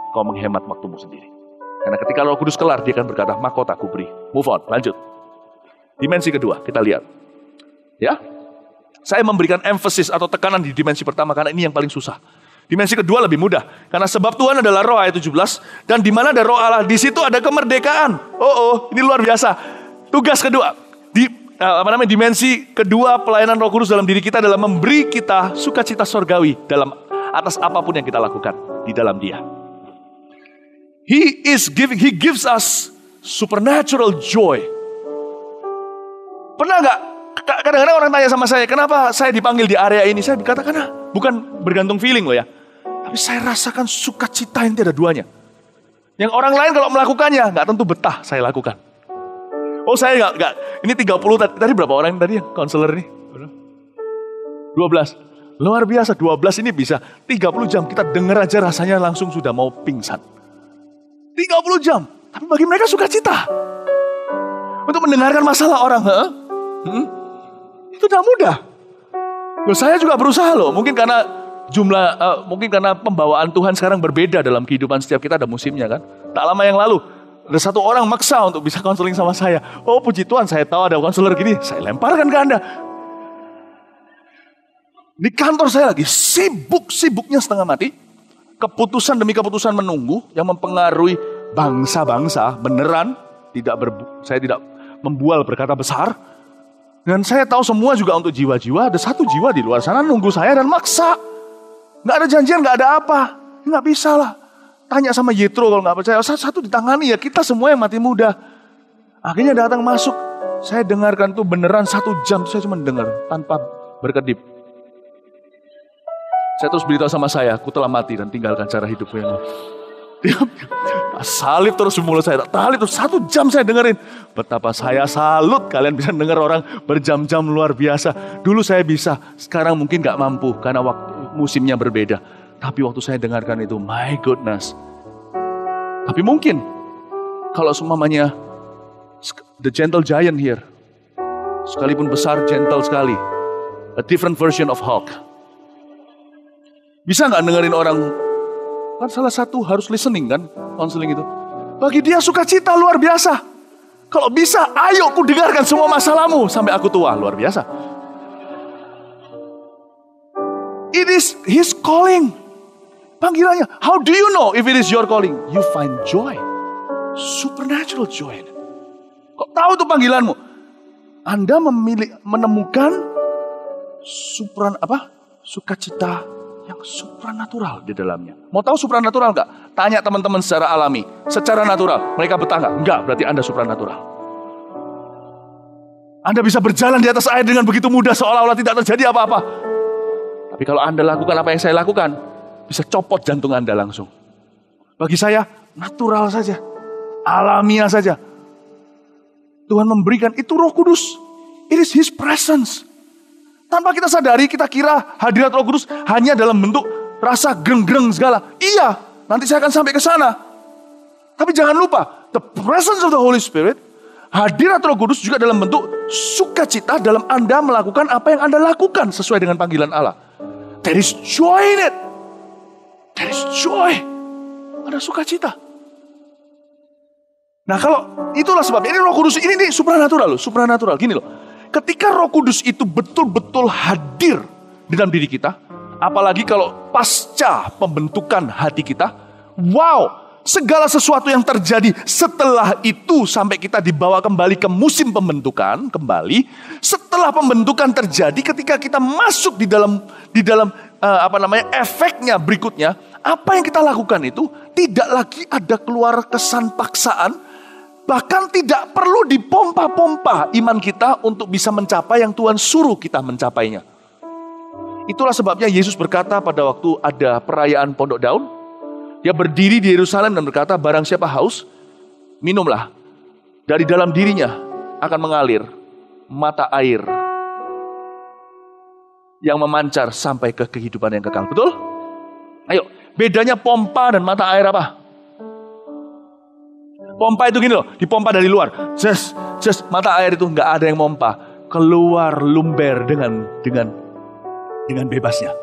kau menghemat waktumu sendiri. Karena ketika Roh Kudus kelar, dia akan berkata, mahkota ku beri. Move on, lanjut. Dimensi kedua, kita lihat. Ya, saya memberikan emphasis atau tekanan di dimensi pertama karena ini yang paling susah. Dimensi kedua lebih mudah. Karena sebab Tuhan adalah roh ayat 17. Dan di mana ada roh Allah, di situ ada kemerdekaan. Ini luar biasa. Tugas kedua. Dimensi kedua pelayanan Roh Kudus dalam diri kita adalah memberi kita sukacita sorgawi dalam atas apapun yang kita lakukan di dalam Dia. He gives us supernatural joy. Pernah nggak? Kadang-kadang orang tanya sama saya, kenapa saya dipanggil di area ini? Saya berkata, karena bukan bergantung feeling loh ya. Tapi saya rasakan sukacita yang tiada duanya. Yang orang lain kalau melakukannya, nggak tentu betah saya lakukan. Saya nggak. Ini 30, tadi berapa orang tadi yang konselor ini? 12. Luar biasa, 12 ini bisa 30 jam. Kita dengar aja rasanya langsung sudah mau pingsan. 30 jam. Tapi bagi mereka sukacita. Untuk mendengarkan masalah orang. Itu tidak mudah. Saya juga berusaha loh. Mungkin karena mungkin karena pembawaan Tuhan sekarang berbeda dalam kehidupan setiap kita, ada musimnya kan. Tak lama yang lalu ada satu orang maksa untuk bisa konseling sama saya. Puji Tuhan, saya tahu ada konselor gini, saya lemparkan ke Anda. Di kantor saya lagi sibuknya setengah mati. Keputusan demi keputusan menunggu yang mempengaruhi bangsa-bangsa beneran. Saya tidak membual berkata besar. Dan saya tahu semua juga untuk jiwa-jiwa. Ada satu jiwa di luar sana nunggu saya dan maksa. Nggak ada janjian, nggak ada apa. Nggak bisa lah. Tanya sama Yitro kalau nggak percaya. Satu ditangani ya, kita semua yang mati muda. Akhirnya datang masuk. Saya dengarkan tuh beneran 1 jam. Saya cuma dengar tanpa berkedip. Saya terus beritahu sama saya, aku telah mati dan tinggalkan cara hidupku yang lain. Salib terus di mulut saya. Salib terus 1 jam saya dengerin. Betapa saya salut kalian bisa dengar orang berjam-jam, luar biasa. Dulu saya bisa, sekarang mungkin gak mampu karena waktu musimnya berbeda. Tapi waktu saya dengarkan itu, my goodness. Tapi mungkin kalau semuanya the gentle giant here, sekalipun besar, gentle sekali, a different version of Hulk. Bisa gak dengerin orang? Kan salah satu harus listening kan, counseling itu. Bagi dia sukacita luar biasa. Kalau bisa, ayo ku dengarkan semua masalahmu sampai aku tua, luar biasa. It is his calling. Panggilannya. How do you know if it is your calling? You find joy. Supernatural joy. Kok tahu tuh panggilanmu? Anda menemukan sukacita yang supranatural di dalamnya. Mau tahu supranatural enggak? Tanya teman-teman secara alami, secara natural. Mereka betah enggak? Enggak, berarti Anda supranatural. Anda bisa berjalan di atas air dengan begitu mudah seolah-olah tidak terjadi apa-apa. Tapi kalau Anda lakukan apa yang saya lakukan, bisa copot jantung Anda langsung. Bagi saya, natural saja. Alamiah saja. Tuhan memberikan itu Roh Kudus. It is His presence. Tanpa kita sadari, kita kira hadirat Roh Kudus hanya dalam bentuk rasa greng-greng segala. Iya, nanti saya akan sampai ke sana. Tapi jangan lupa, the presence of the Holy Spirit, hadirat Roh Kudus juga dalam bentuk sukacita dalam Anda melakukan apa yang Anda lakukan sesuai dengan panggilan Allah. There is joy in it. There is joy. Ada sukacita. Nah kalau itulah sebabnya, ini Roh Kudus, ini supranatural loh, supranatural. Gini loh, ketika Roh Kudus itu betul-betul hadir di dalam diri kita, apalagi kalau pasca pembentukan hati kita, wow, segala sesuatu yang terjadi setelah itu sampai kita dibawa kembali ke musim pembentukan kembali. Setelah pembentukan terjadi, ketika kita masuk di dalam efeknya berikutnya, apa yang kita lakukan itu tidak lagi ada keluar kesan paksaan, bahkan tidak perlu dipompa-pompa iman kita untuk bisa mencapai yang Tuhan suruh kita mencapainya. Itulah sebabnya Yesus berkata pada waktu ada perayaan Pondok Daun, dia berdiri di Yerusalem dan berkata, barang siapa haus, minumlah. Dari dalam dirinya akan mengalir mata air yang memancar sampai ke kehidupan yang kekal. Betul? Ayo, bedanya pompa dan mata air apa? Pompa itu gini loh, dipompa dari luar. Just mata air itu nggak ada yang pompa. Keluar lumber dengan bebasnya.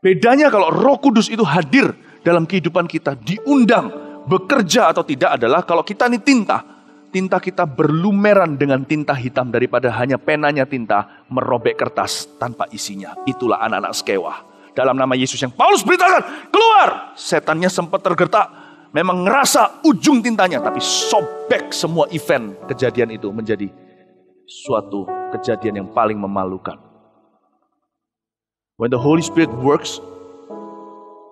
Bedanya kalau Roh Kudus itu hadir dalam kehidupan kita, diundang, bekerja atau tidak adalah kalau kita ini tinta kita berlumeran dengan tinta hitam daripada hanya penanya tinta merobek kertas tanpa isinya. Itulah anak-anak Skewa. Dalam nama Yesus yang Paulus beritakan, keluar! Setannya sempat tergertak, memang ngerasa ujung tintanya, tapi sobek semua event kejadian itu menjadi suatu kejadian yang paling memalukan. When the Holy Spirit works,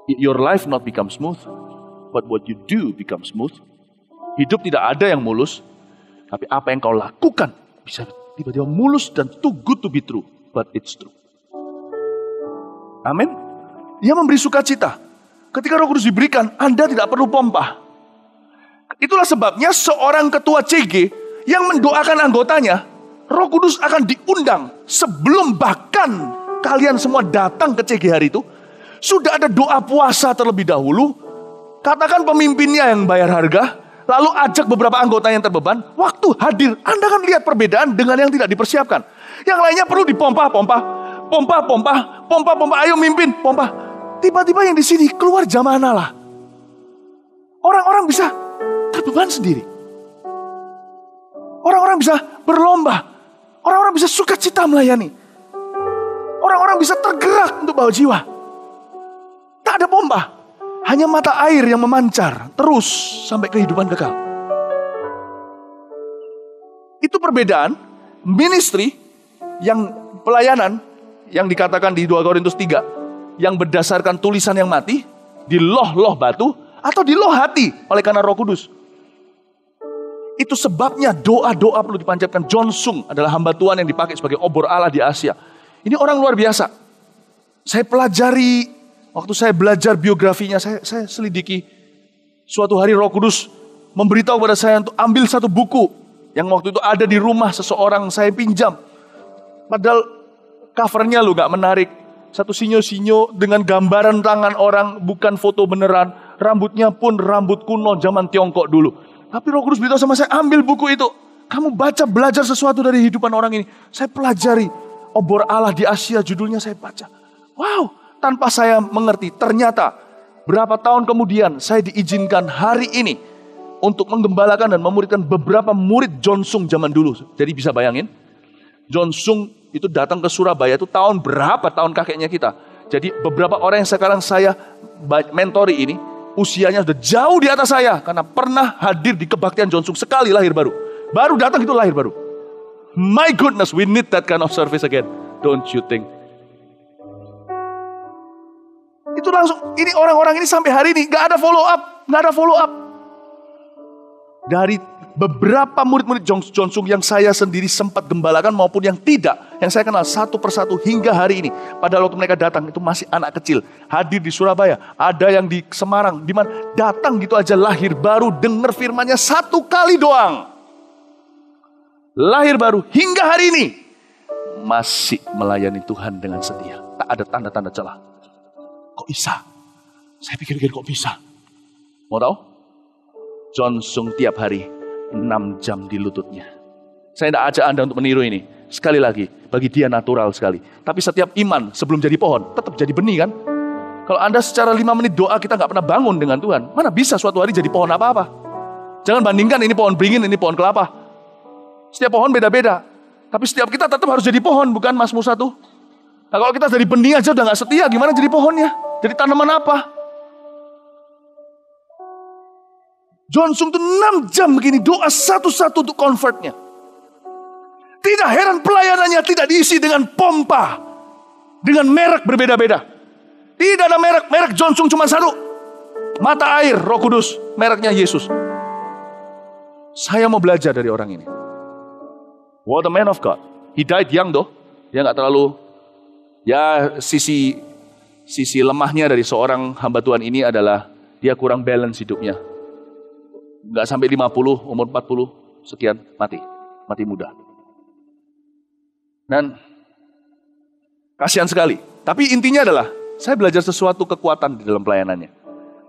your life not become smooth, but what you do become smooth. Hidup tidak ada yang mulus, tapi apa yang kau lakukan bisa tiba-tiba mulus dan too good to be true, but it's true. Amin. Dia memberi sukacita. Ketika Roh Kudus diberikan, Anda tidak perlu pompa. Itulah sebabnya seorang ketua CG yang mendoakan anggotanya, Roh Kudus akan diundang sebelum bahkan kalian semua datang ke CG hari itu. Sudah ada doa puasa terlebih dahulu. Katakan pemimpinnya yang bayar harga. Lalu ajak beberapa anggota yang terbeban. Waktu hadir, Anda akan lihat perbedaan dengan yang tidak dipersiapkan. Yang lainnya perlu dipompa. Ayo mimpin, pompa. Tiba-tiba yang di sini keluar jamaah Allah. Orang-orang bisa terbeban sendiri. Orang-orang bisa berlomba. Orang-orang bisa sukacita melayani. Orang-orang bisa tergerak untuk bawa jiwa. Tak ada pompa. Hanya mata air yang memancar terus sampai kehidupan kekal. Itu perbedaan ministry yang pelayanan yang dikatakan di 2 Korintus 3 yang berdasarkan tulisan yang mati di loh batu atau di loh hati oleh karena Roh Kudus. Itu sebabnya doa-doa perlu dipanjatkan. John Sung adalah hamba Tuhan yang dipakai sebagai obor Allah di Asia. Ini orang luar biasa. Saya pelajari, waktu saya belajar biografinya, saya selidiki. Suatu hari Roh Kudus memberitahu kepada saya untuk ambil satu buku yang waktu itu ada di rumah seseorang, saya pinjam. Padahal covernya lo gak menarik. Satu sinyo-sinyo dengan gambaran tangan orang, bukan foto beneran. Rambutnya pun rambut kuno zaman Tiongkok dulu. Tapi Roh Kudus beritahu sama saya, ambil buku itu. Kamu baca, belajar sesuatu dari kehidupan orang ini. Saya pelajari. Obor Allah di Asia, judulnya saya baca. Wow, tanpa saya mengerti. Ternyata berapa tahun kemudian saya diizinkan hari ini untuk menggembalakan dan memuridkan beberapa murid John Sung zaman dulu. Jadi bisa bayangin, John Sung itu datang ke Surabaya itu tahun berapa, tahun kakeknya kita. Jadi beberapa orang yang sekarang saya mentori ini, usianya sudah jauh di atas saya. Karena pernah hadir di kebaktian John Sung sekali lahir baru. Baru datang itu lahir baru. My goodness, we need that kind of service again. Don't you think? Itu langsung, ini orang-orang ini sampai hari ini gak ada follow up. Dari beberapa murid-murid John Sung yang saya sendiri sempat gembalakan maupun yang tidak, yang saya kenal satu persatu hingga hari ini. Padahal waktu mereka datang itu masih anak kecil, hadir di Surabaya, ada yang di Semarang, di mana datang gitu aja lahir baru, dengar firman-Nya satu kali doang. Lahir baru hingga hari ini masih melayani Tuhan dengan setia. Tak ada tanda-tanda celah. Kok bisa? Saya pikir-pikir kok bisa. Mau tahu? John Sung tiap hari 6 jam di lututnya. Saya tidak ajak Anda untuk meniru ini. Sekali lagi, bagi dia natural sekali. Tapi setiap iman sebelum jadi pohon, tetap jadi benih kan? Kalau Anda secara 5 menit doa, kita nggak pernah bangun dengan Tuhan. Mana bisa suatu hari jadi pohon apa-apa? Jangan bandingkan ini pohon beringin, ini pohon kelapa. Setiap pohon beda-beda. Tapi setiap kita tetap harus jadi pohon, bukan Mas Musa tuh? Nah kalau kita dari benih aja udah nggak setia, gimana jadi pohonnya? Jadi tanaman apa? John Sung tuh 6 jam begini doa satu-satu untuk convertnya. Tidak heran pelayanannya tidak diisi dengan pompa. Dengan merek berbeda-beda. Tidak ada merek John Sung cuma satu. Mata air Roh Kudus. Mereknya Yesus. Saya mau belajar dari orang ini. What a man of God. He died young though. Dia gak terlalu. Ya sisi lemahnya dari seorang hamba Tuhan ini adalah dia kurang balance hidupnya. Gak sampai 50, umur 40 sekian mati muda. Dan kasihan sekali. Tapi intinya adalah saya belajar sesuatu kekuatan di dalam pelayanannya.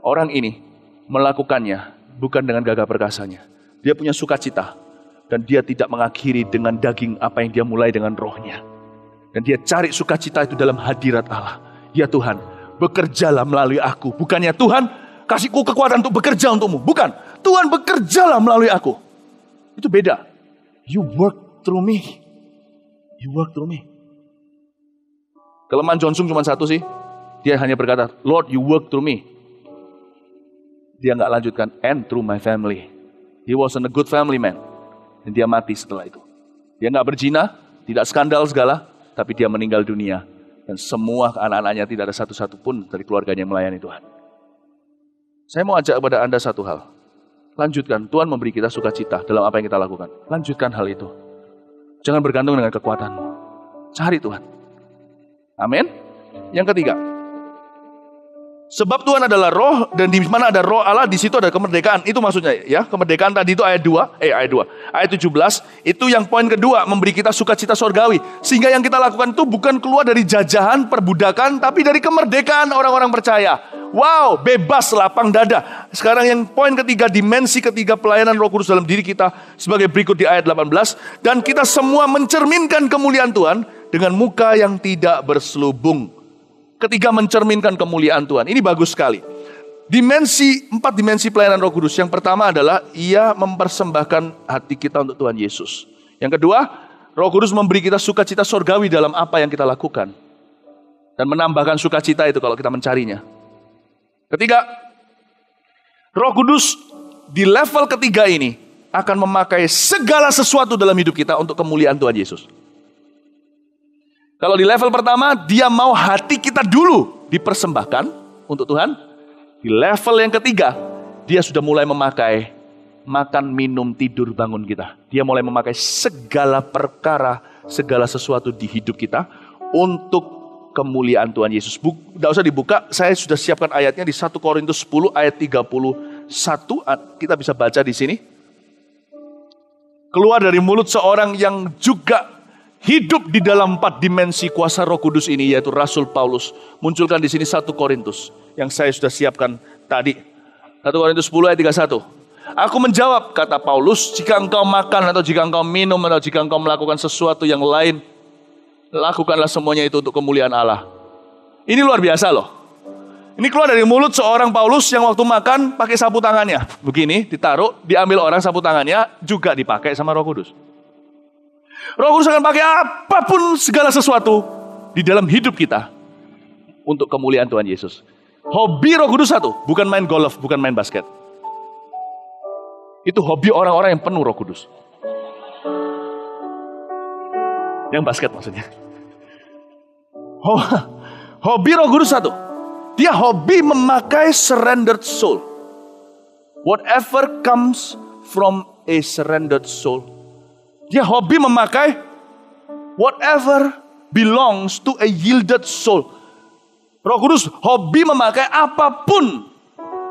Orang ini melakukannya bukan dengan gagah perkasanya. Dia punya sukacita dan dia tidak mengakhiri dengan daging apa yang dia mulai dengan rohnya. Dan dia cari sukacita itu dalam hadirat Allah. Ya Tuhan, bekerjalah melalui aku. Bukannya Tuhan, kasihku kekuatan untuk bekerja untukmu. Bukan, Tuhan bekerjalah melalui aku. Itu beda. You work through me. You work through me. Kelemahan John Sung cuma satu sih. Dia hanya berkata, Lord, you work through me. Dia nggak lanjutkan, and through my family. He wasn't a good family man. Dan dia mati setelah itu. Dia nggak berzina, tidak skandal segala, tapi dia meninggal dunia. Dan semua anak-anaknya tidak ada satu-satu pun dari keluarganya yang melayani Tuhan. Saya mau ajak kepada Anda satu hal. Lanjutkan, Tuhan memberi kita sukacita dalam apa yang kita lakukan. Lanjutkan hal itu. Jangan bergantung dengan kekuatanmu. Cari Tuhan. Amin. Yang ketiga. Sebab Tuhan adalah roh dan di mana ada roh Allah di situ ada kemerdekaan. Itu maksudnya ya. Kemerdekaan tadi itu ayat 17. Itu yang poin kedua, memberi kita sukacita surgawi. Sehingga yang kita lakukan itu bukan keluar dari jajahan, perbudakan, tapi dari kemerdekaan orang-orang percaya. Wow, bebas, lapang dada. Sekarang yang poin ketiga, dimensi ketiga pelayanan Roh Kudus dalam diri kita sebagai berikut di ayat 18. Dan kita semua mencerminkan kemuliaan Tuhan dengan muka yang tidak berselubung. Ketiga, mencerminkan kemuliaan Tuhan. Ini bagus sekali. 4 dimensi pelayanan Roh Kudus. Yang pertama adalah ia mempersembahkan hati kita untuk Tuhan Yesus. Yang kedua, Roh Kudus memberi kita sukacita surgawi dalam apa yang kita lakukan. Dan menambahkan sukacita itu kalau kita mencarinya. Ketiga, Roh Kudus di level ketiga ini akan memakai segala sesuatu dalam hidup kita untuk kemuliaan Tuhan Yesus. Kalau di level pertama, dia mau hati kita dulu dipersembahkan untuk Tuhan. Di level yang ketiga, dia sudah mulai memakai makan, minum, tidur, bangun kita. Dia mulai memakai segala perkara, segala sesuatu di hidup kita untuk kemuliaan Tuhan Yesus. Tidak usah dibuka, saya sudah siapkan ayatnya di 1 Korintus 10 ayat 31. Kita bisa baca di sini. Keluar dari mulut seorang yang juga hidup di dalam 4 dimensi kuasa Roh Kudus ini, yaitu Rasul Paulus. Munculkan di sini 1 Korintus yang saya sudah siapkan tadi. 1 Korintus 10 ayat 31. Aku menjawab, kata Paulus, jika engkau makan atau jika engkau minum atau jika engkau melakukan sesuatu yang lain, lakukanlah semuanya itu untuk kemuliaan Allah. Ini luar biasa loh. Ini keluar dari mulut seorang Paulus yang waktu makan pakai sapu tangannya. Begini, ditaruh, diambil orang sapu tangannya, juga dipakai sama Roh Kudus. Roh Kudus akan pakai apapun segala sesuatu di dalam hidup kita untuk kemuliaan Tuhan Yesus. Hobi Roh Kudus satu, bukan main golf, bukan main basket. Itu hobi orang-orang yang penuh Roh Kudus. Yang basket maksudnya. Hobi Roh Kudus satu. Dia hobi memakai surrendered soul. Whatever comes from a surrendered soul. Dia hobi memakai whatever belongs to a yielded soul. Roh Kudus hobi memakai apapun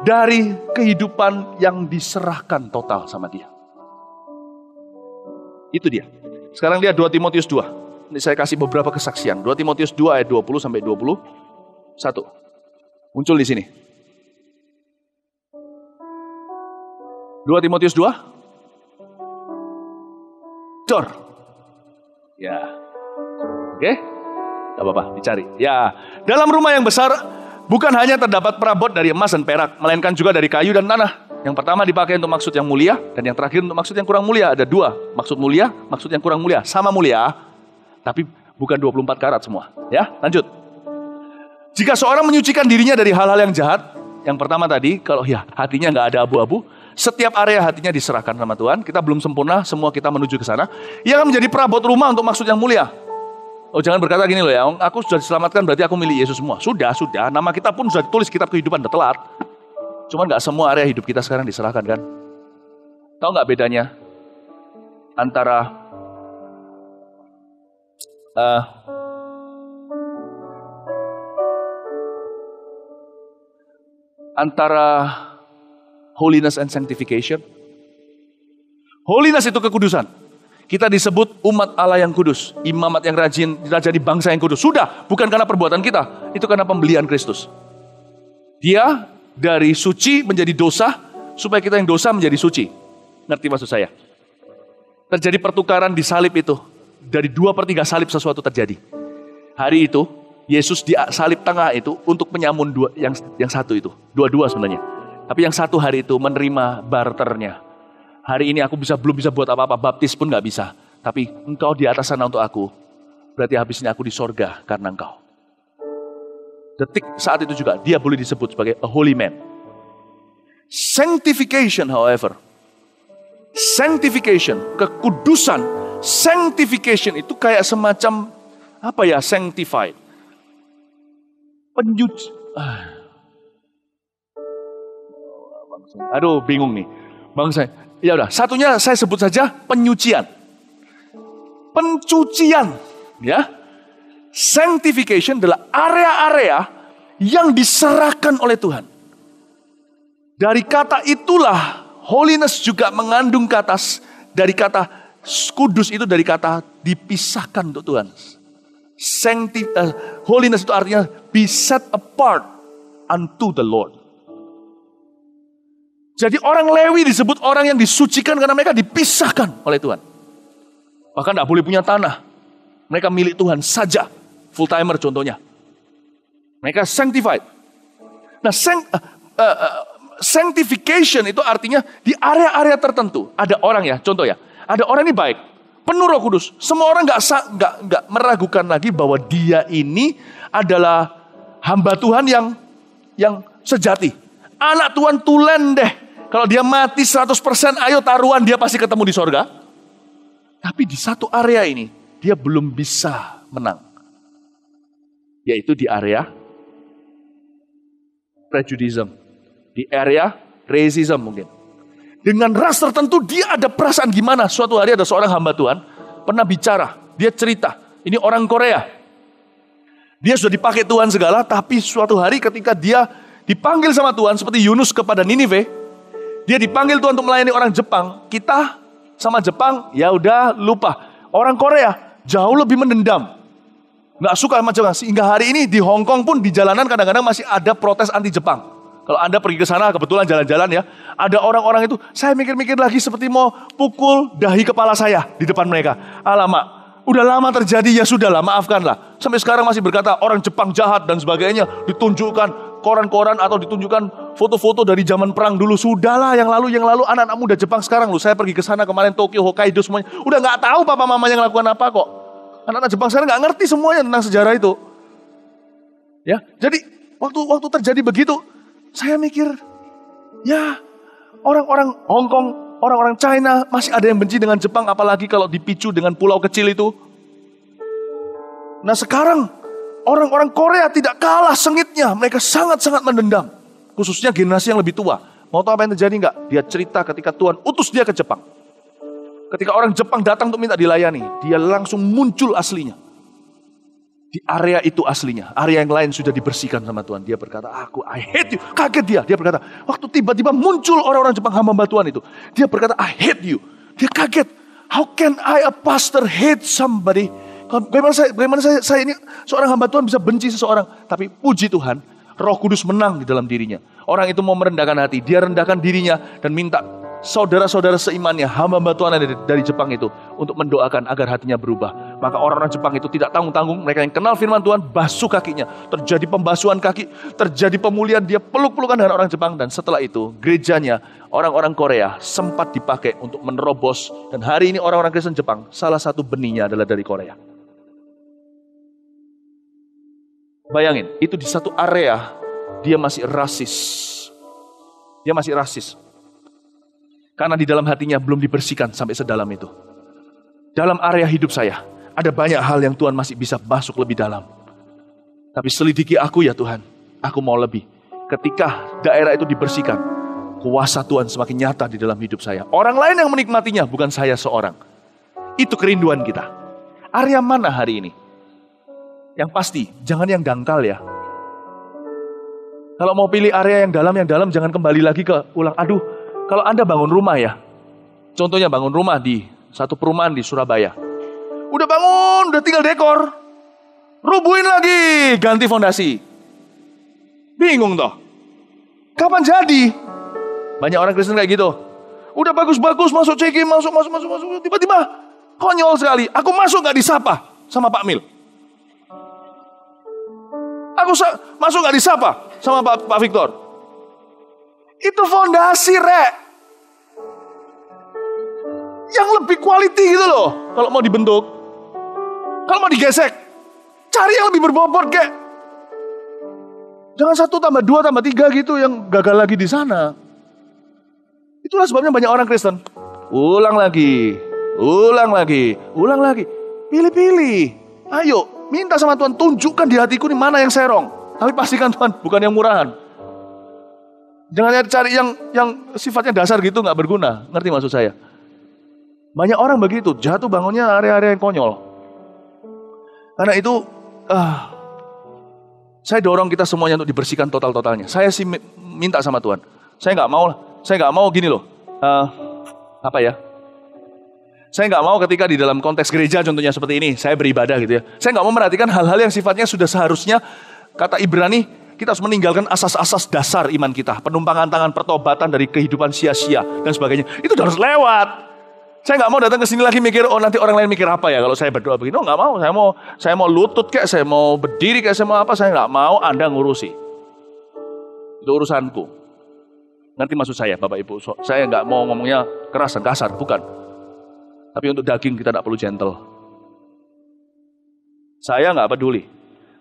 dari kehidupan yang diserahkan total sama dia. Itu dia. Sekarang lihat 2 Timotius 2. Ini saya kasih beberapa kesaksian. 2 Timotius 2 ayat 20 sampai 21. Muncul di sini. 2 Timotius 2. Dor. Ya. Oke? Gak apa-apa, dicari. Ya, dalam rumah yang besar bukan hanya terdapat perabot dari emas dan perak, melainkan juga dari kayu dan tanah. Yang pertama dipakai untuk maksud yang mulia, dan yang terakhir untuk maksud yang kurang mulia. Ada 2, maksud mulia, maksud yang kurang mulia. Sama mulia, tapi bukan 24 karat semua. Ya, lanjut. Jika seorang menyucikan dirinya dari hal-hal yang jahat, yang pertama tadi, kalau ya hatinya nggak ada abu-abu, setiap area hatinya diserahkan sama Tuhan. Kita belum sempurna, semua kita menuju ke sana. Ia akan menjadi perabot rumah untuk maksud yang mulia. Oh, jangan berkata gini loh ya, aku sudah diselamatkan berarti aku milik Yesus semua. Sudah. Nama kita pun sudah ditulis kitab kehidupan, udah telat. Cuman gak semua area hidup kita sekarang diserahkan kan. Tahu gak bedanya antara holiness and sanctification? Holiness itu kekudusan. Kita disebut umat Allah yang kudus, imamat yang rajin, raja di bangsa yang kudus. Sudah, bukan karena perbuatan kita, itu karena pembelian Kristus. Dia dari suci menjadi dosa, supaya kita yang dosa menjadi suci. Ngerti maksud saya? Terjadi pertukaran di salib itu. Dari 2/3 salib sesuatu terjadi. Hari itu, Yesus di salib tengah itu untuk menyamun yang satu itu. Dua-dua sebenarnya. Tapi yang satu hari itu menerima barternya. Hari ini aku belum bisa buat apa-apa, baptis pun gak bisa. Tapi engkau di atas sana untuk aku, berarti habisnya aku di sorga karena engkau. Detik saat itu juga, dia boleh disebut sebagai a holy man. Sanctification, however. Sanctification, kekudusan. Sanctification itu kayak semacam, sanctified. Penyuci. Aduh, bingung nih. Bangsa. Ya udah, satunya saya sebut saja penyucian. Pencucian, ya. Sanctification adalah area-area yang diserahkan oleh Tuhan. Dari kata itulah holiness juga mengandung kata dari kata kudus itu dari kata dipisahkan untuk Tuhan. Holiness itu artinya be set apart unto the Lord. Jadi orang Lewi disebut orang yang disucikan karena mereka dipisahkan oleh Tuhan. Bahkan tidak boleh punya tanah. Mereka milik Tuhan saja. Full timer contohnya. Mereka sanctified. Nah, sanctification itu artinya di area-area tertentu. Ada orang ya, contoh ya. Ada orang ini baik. Penuh Roh Kudus. Semua orang nggak meragukan lagi bahwa dia ini adalah hamba Tuhan yang sejati. Anak Tuhan tulen deh. Kalau dia mati 100%, ayo taruhan dia pasti ketemu di sorga. Tapi di satu area ini, dia belum bisa menang. Yaitu di area prejudice. Di area racism mungkin. Dengan ras tertentu dia ada perasaan gimana. Suatu hari ada seorang hamba Tuhan pernah bicara. Dia cerita, ini orang Korea. Dia sudah dipakai Tuhan segala, tapi suatu hari ketika dia dipanggil sama Tuhan seperti Yunus kepada Ninive, dia dipanggil Tuhan untuk melayani orang Jepang. Kita sama Jepang, ya udah lupa. Orang Korea jauh lebih mendendam. Nggak suka sama Jepang. Sehingga hari ini di Hong Kong pun di jalanan kadang-kadang masih ada protes anti Jepang. Kalau Anda pergi ke sana kebetulan jalan-jalan ya, ada orang-orang itu, saya mikir-mikir lagi seperti mau pukul dahi kepala saya di depan mereka. Alamak, udah lama terjadi, ya sudahlah, maafkanlah. Sampai sekarang masih berkata orang Jepang jahat dan sebagainya, ditunjukkan koran-koran atau ditunjukkan foto-foto dari zaman perang dulu. Sudahlah, yang lalu anak-anak muda Jepang sekarang loh. Saya pergi ke sana kemarin, Tokyo, Hokkaido semuanya. Udah nggak tahu papa mamanya ngelakukan apa kok. Anak-anak Jepang sekarang nggak ngerti semuanya tentang sejarah itu. Ya, jadi waktu terjadi begitu, saya mikir, ya orang-orang Hong Kong, orang-orang China masih ada yang benci dengan Jepang, apalagi kalau dipicu dengan pulau kecil itu. Nah sekarang orang-orang Korea tidak kalah sengitnya, mereka sangat-sangat mendendam. Khususnya generasi yang lebih tua. Mau tahu apa yang terjadi enggak? Dia cerita ketika Tuhan utus dia ke Jepang. Ketika orang Jepang datang untuk minta dilayani, dia langsung muncul aslinya. Di area itu aslinya, area yang lain sudah dibersihkan sama Tuhan. Dia berkata, I hate you. Kaget dia. Dia berkata, waktu tiba-tiba muncul orang-orang Jepang hamba Tuhan itu. Dia berkata, I hate you. Dia kaget. How can I a pastor hate somebody? Bagaimana saya ini seorang hamba Tuhan bisa benci seseorang. Tapi puji Tuhan, Roh Kudus menang di dalam dirinya. Orang itu mau merendahkan hati, dia rendahkan dirinya dan minta saudara-saudara seimannya, hamba-hamba Tuhan dari Jepang itu untuk mendoakan agar hatinya berubah. Maka orang-orang Jepang itu tidak tanggung-tanggung, mereka yang kenal firman Tuhan basuh kakinya. Terjadi pembasuhan kaki, terjadi pemulihan, dia peluk-pelukan dengan orang Jepang. Dan setelah itu gerejanya orang-orang Korea sempat dipakai untuk menerobos. Dan hari ini orang-orang Kristen Jepang, salah satu benihnya adalah dari Korea. Bayangin, itu di satu area dia masih rasis. Dia masih rasis. Karena di dalam hatinya belum dibersihkan sampai sedalam itu. Dalam area hidup saya, ada banyak hal yang Tuhan masih bisa masuk lebih dalam. Tapi selidiki aku ya Tuhan, aku mau lebih. Ketika daerah itu dibersihkan, kuasa Tuhan semakin nyata di dalam hidup saya. Orang lain yang menikmatinya, bukan saya seorang. Itu kerinduan kita. Area mana hari ini? Yang pasti, jangan yang dangkal ya. Kalau mau pilih area yang dalam, jangan kembali lagi ke ulang. Aduh, kalau Anda bangun rumah ya, contohnya bangun rumah di satu perumahan di Surabaya. Udah bangun, udah tinggal dekor. Rubuhin lagi, ganti fondasi. Bingung toh. Kapan jadi? Banyak orang Kristen kayak gitu. Udah bagus-bagus, masuk check-in, masuk. Tiba-tiba, konyol sekali. Aku masuk gak disapa sama Pak Mil. Aku masuk gak disapa sama Pak Victor. Itu fondasi, Rek. Yang lebih quality gitu loh. Kalau mau dibentuk. Kalau mau digesek. Cari yang lebih berbobot, kek. Jangan 1 tambah 2 tambah 3 gitu yang gagal lagi di sana. Itulah sebabnya banyak orang Kristen. Ulang lagi. Pilih-pilih. Ayo, minta sama Tuhan, tunjukkan di hatiku nih mana yang serong. Tapi pastikan Tuhan, bukan yang murahan. Jangan cari yang sifatnya dasar gitu, gak berguna. Ngerti maksud saya? Banyak orang begitu, jatuh bangunnya area-area yang konyol. Karena itu, saya dorong kita semuanya untuk dibersihkan total-totalnya. Saya sih minta sama Tuhan. Saya gak mau gini loh. Saya gak mau ketika di dalam konteks gereja contohnya seperti ini, saya beribadah gitu ya. Saya gak mau merhatikan hal-hal yang sifatnya sudah seharusnya, kata Ibrani, kita harus meninggalkan asas-asas dasar iman kita. Penumpangan tangan, pertobatan dari kehidupan sia-sia dan sebagainya. Itu harus lewat. Saya nggak mau datang ke sini lagi mikir, oh nanti orang lain mikir apa ya kalau saya berdoa begini. Oh nggak mau. Saya mau lutut kayak, saya mau berdiri kayak, saya mau apa. Saya nggak mau Anda ngurusi. Itu urusanku. Nanti maksud saya, Bapak Ibu. Saya nggak mau ngomongnya keras dan kasar, bukan. Tapi untuk daging kita nggak perlu gentle. Saya nggak peduli.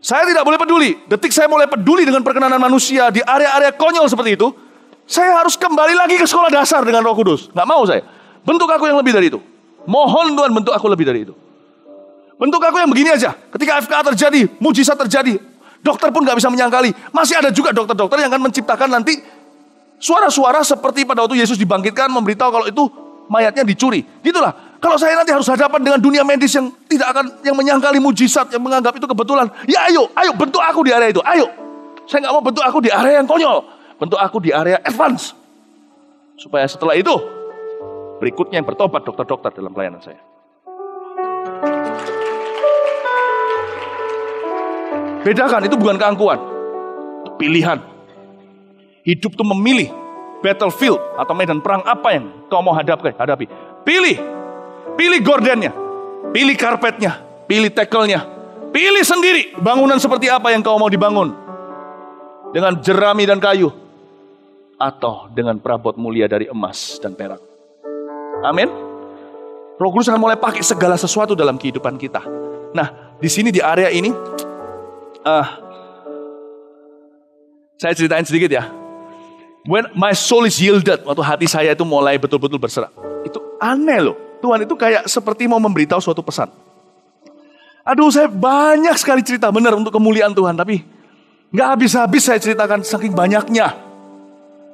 Saya tidak boleh peduli. Detik saya mulai peduli dengan perkenanan manusia di area-area konyol seperti itu, saya harus kembali lagi ke sekolah dasar dengan Roh Kudus. Nggak mau saya. Bentuk aku yang lebih dari itu. Mohon Tuhan bentuk aku lebih dari itu. Bentuk aku yang begini aja. Ketika FKA terjadi, mujizat terjadi, dokter pun nggak bisa menyangkali. Masih ada juga dokter-dokter yang akan menciptakan nanti suara-suara seperti pada waktu Yesus dibangkitkan memberitahu kalau itu mayatnya dicuri. Gitulah. Kalau saya nanti harus hadapan dengan dunia medis yang tidak akan, yang menyangkali mujizat, yang menganggap itu kebetulan. Ya ayo bentuk aku di area itu, ayo. Saya nggak mau bentuk aku di area yang konyol. Bentuk aku di area advance. Supaya setelah itu, berikutnya yang bertobat dokter-dokter dalam pelayanan saya. Bedakan, itu bukan keangkuhan. Pilihan. Hidup itu memilih battlefield atau medan perang apa yang kau mau hadapi. Pilih gordennya, pilih karpetnya, pilih tackle-nya, pilih sendiri bangunan seperti apa yang kau mau dibangun. Dengan jerami dan kayu, atau dengan perabot mulia dari emas dan perak. Amin. Roh Kudus akan mulai pakai segala sesuatu dalam kehidupan kita. Nah, di sini di area ini, saya ceritain sedikit ya. When my soul is yielded, waktu hati saya itu mulai betul-betul berserah. Itu aneh loh. Tuhan itu kayak seperti mau memberitahu suatu pesan. Aduh, saya banyak sekali cerita benar untuk kemuliaan Tuhan, tapi gak habis-habis saya ceritakan saking banyaknya.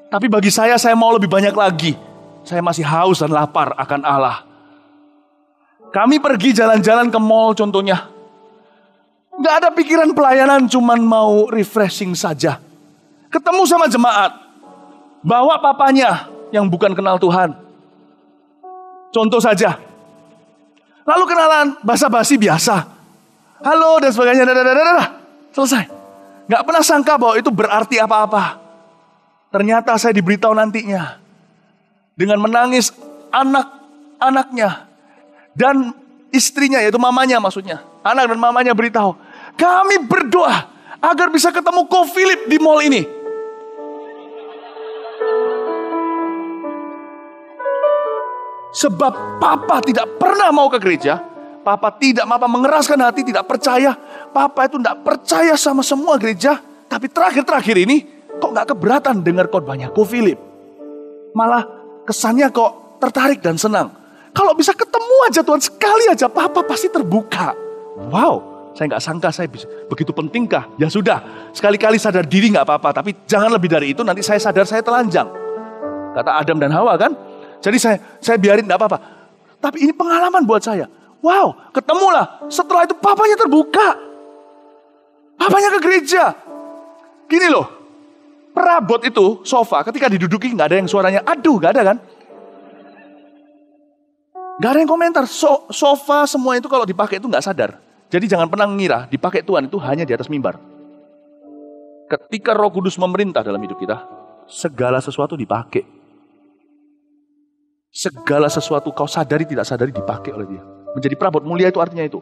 Tapi bagi saya mau lebih banyak lagi. Saya masih haus dan lapar akan Allah. Kami pergi jalan-jalan ke mall contohnya. Gak ada pikiran pelayanan, cuman mau refreshing saja. Ketemu sama jemaat. Bawa papanya yang bukan kenal Tuhan. Contoh saja. Lalu kenalan, basa-basi biasa. halo dan sebagainya, selesai. Gak pernah sangka bahwa itu berarti apa-apa. Ternyata saya diberitahu nantinya. Dengan menangis anak-anaknya dan istrinya, yaitu mamanya maksudnya. Anak dan mamanya beritahu, kami berdoa agar bisa ketemu Ko Philip di mall ini. Sebab Papa tidak pernah mau ke gereja. Papa mengeraskan hati, tidak percaya. Papa itu tidak percaya sama semua gereja. Tapi terakhir-terakhir ini, kok gak keberatan dengar khotbahnya Ko Philip. Malah kesannya kok tertarik dan senang. Kalau bisa ketemu aja Tuhan, sekali aja Papa pasti terbuka. Wow, saya gak sangka saya bisa. Begitu pentingkah? Ya sudah, sekali-kali sadar diri gak apa-apa. Tapi jangan lebih dari itu, nanti saya sadar saya telanjang. Kata Adam dan Hawa kan. Jadi saya biarin gak apa-apa. Tapi ini pengalaman buat saya. Wow, ketemulah. Setelah itu papanya terbuka. Papanya ke gereja. Gini loh. Perabot itu, sofa, ketika diduduki gak ada yang suaranya aduh, gak ada kan? Gak ada yang komentar. Sofa semua itu kalau dipakai itu gak sadar. Jadi jangan pernah mengira dipakai Tuhan itu hanya di atas mimbar. Ketika Roh Kudus memerintah dalam hidup kita, segala sesuatu dipakai. Segala sesuatu kau sadari tidak sadari dipakai oleh dia. Menjadi perabot mulia itu artinya itu.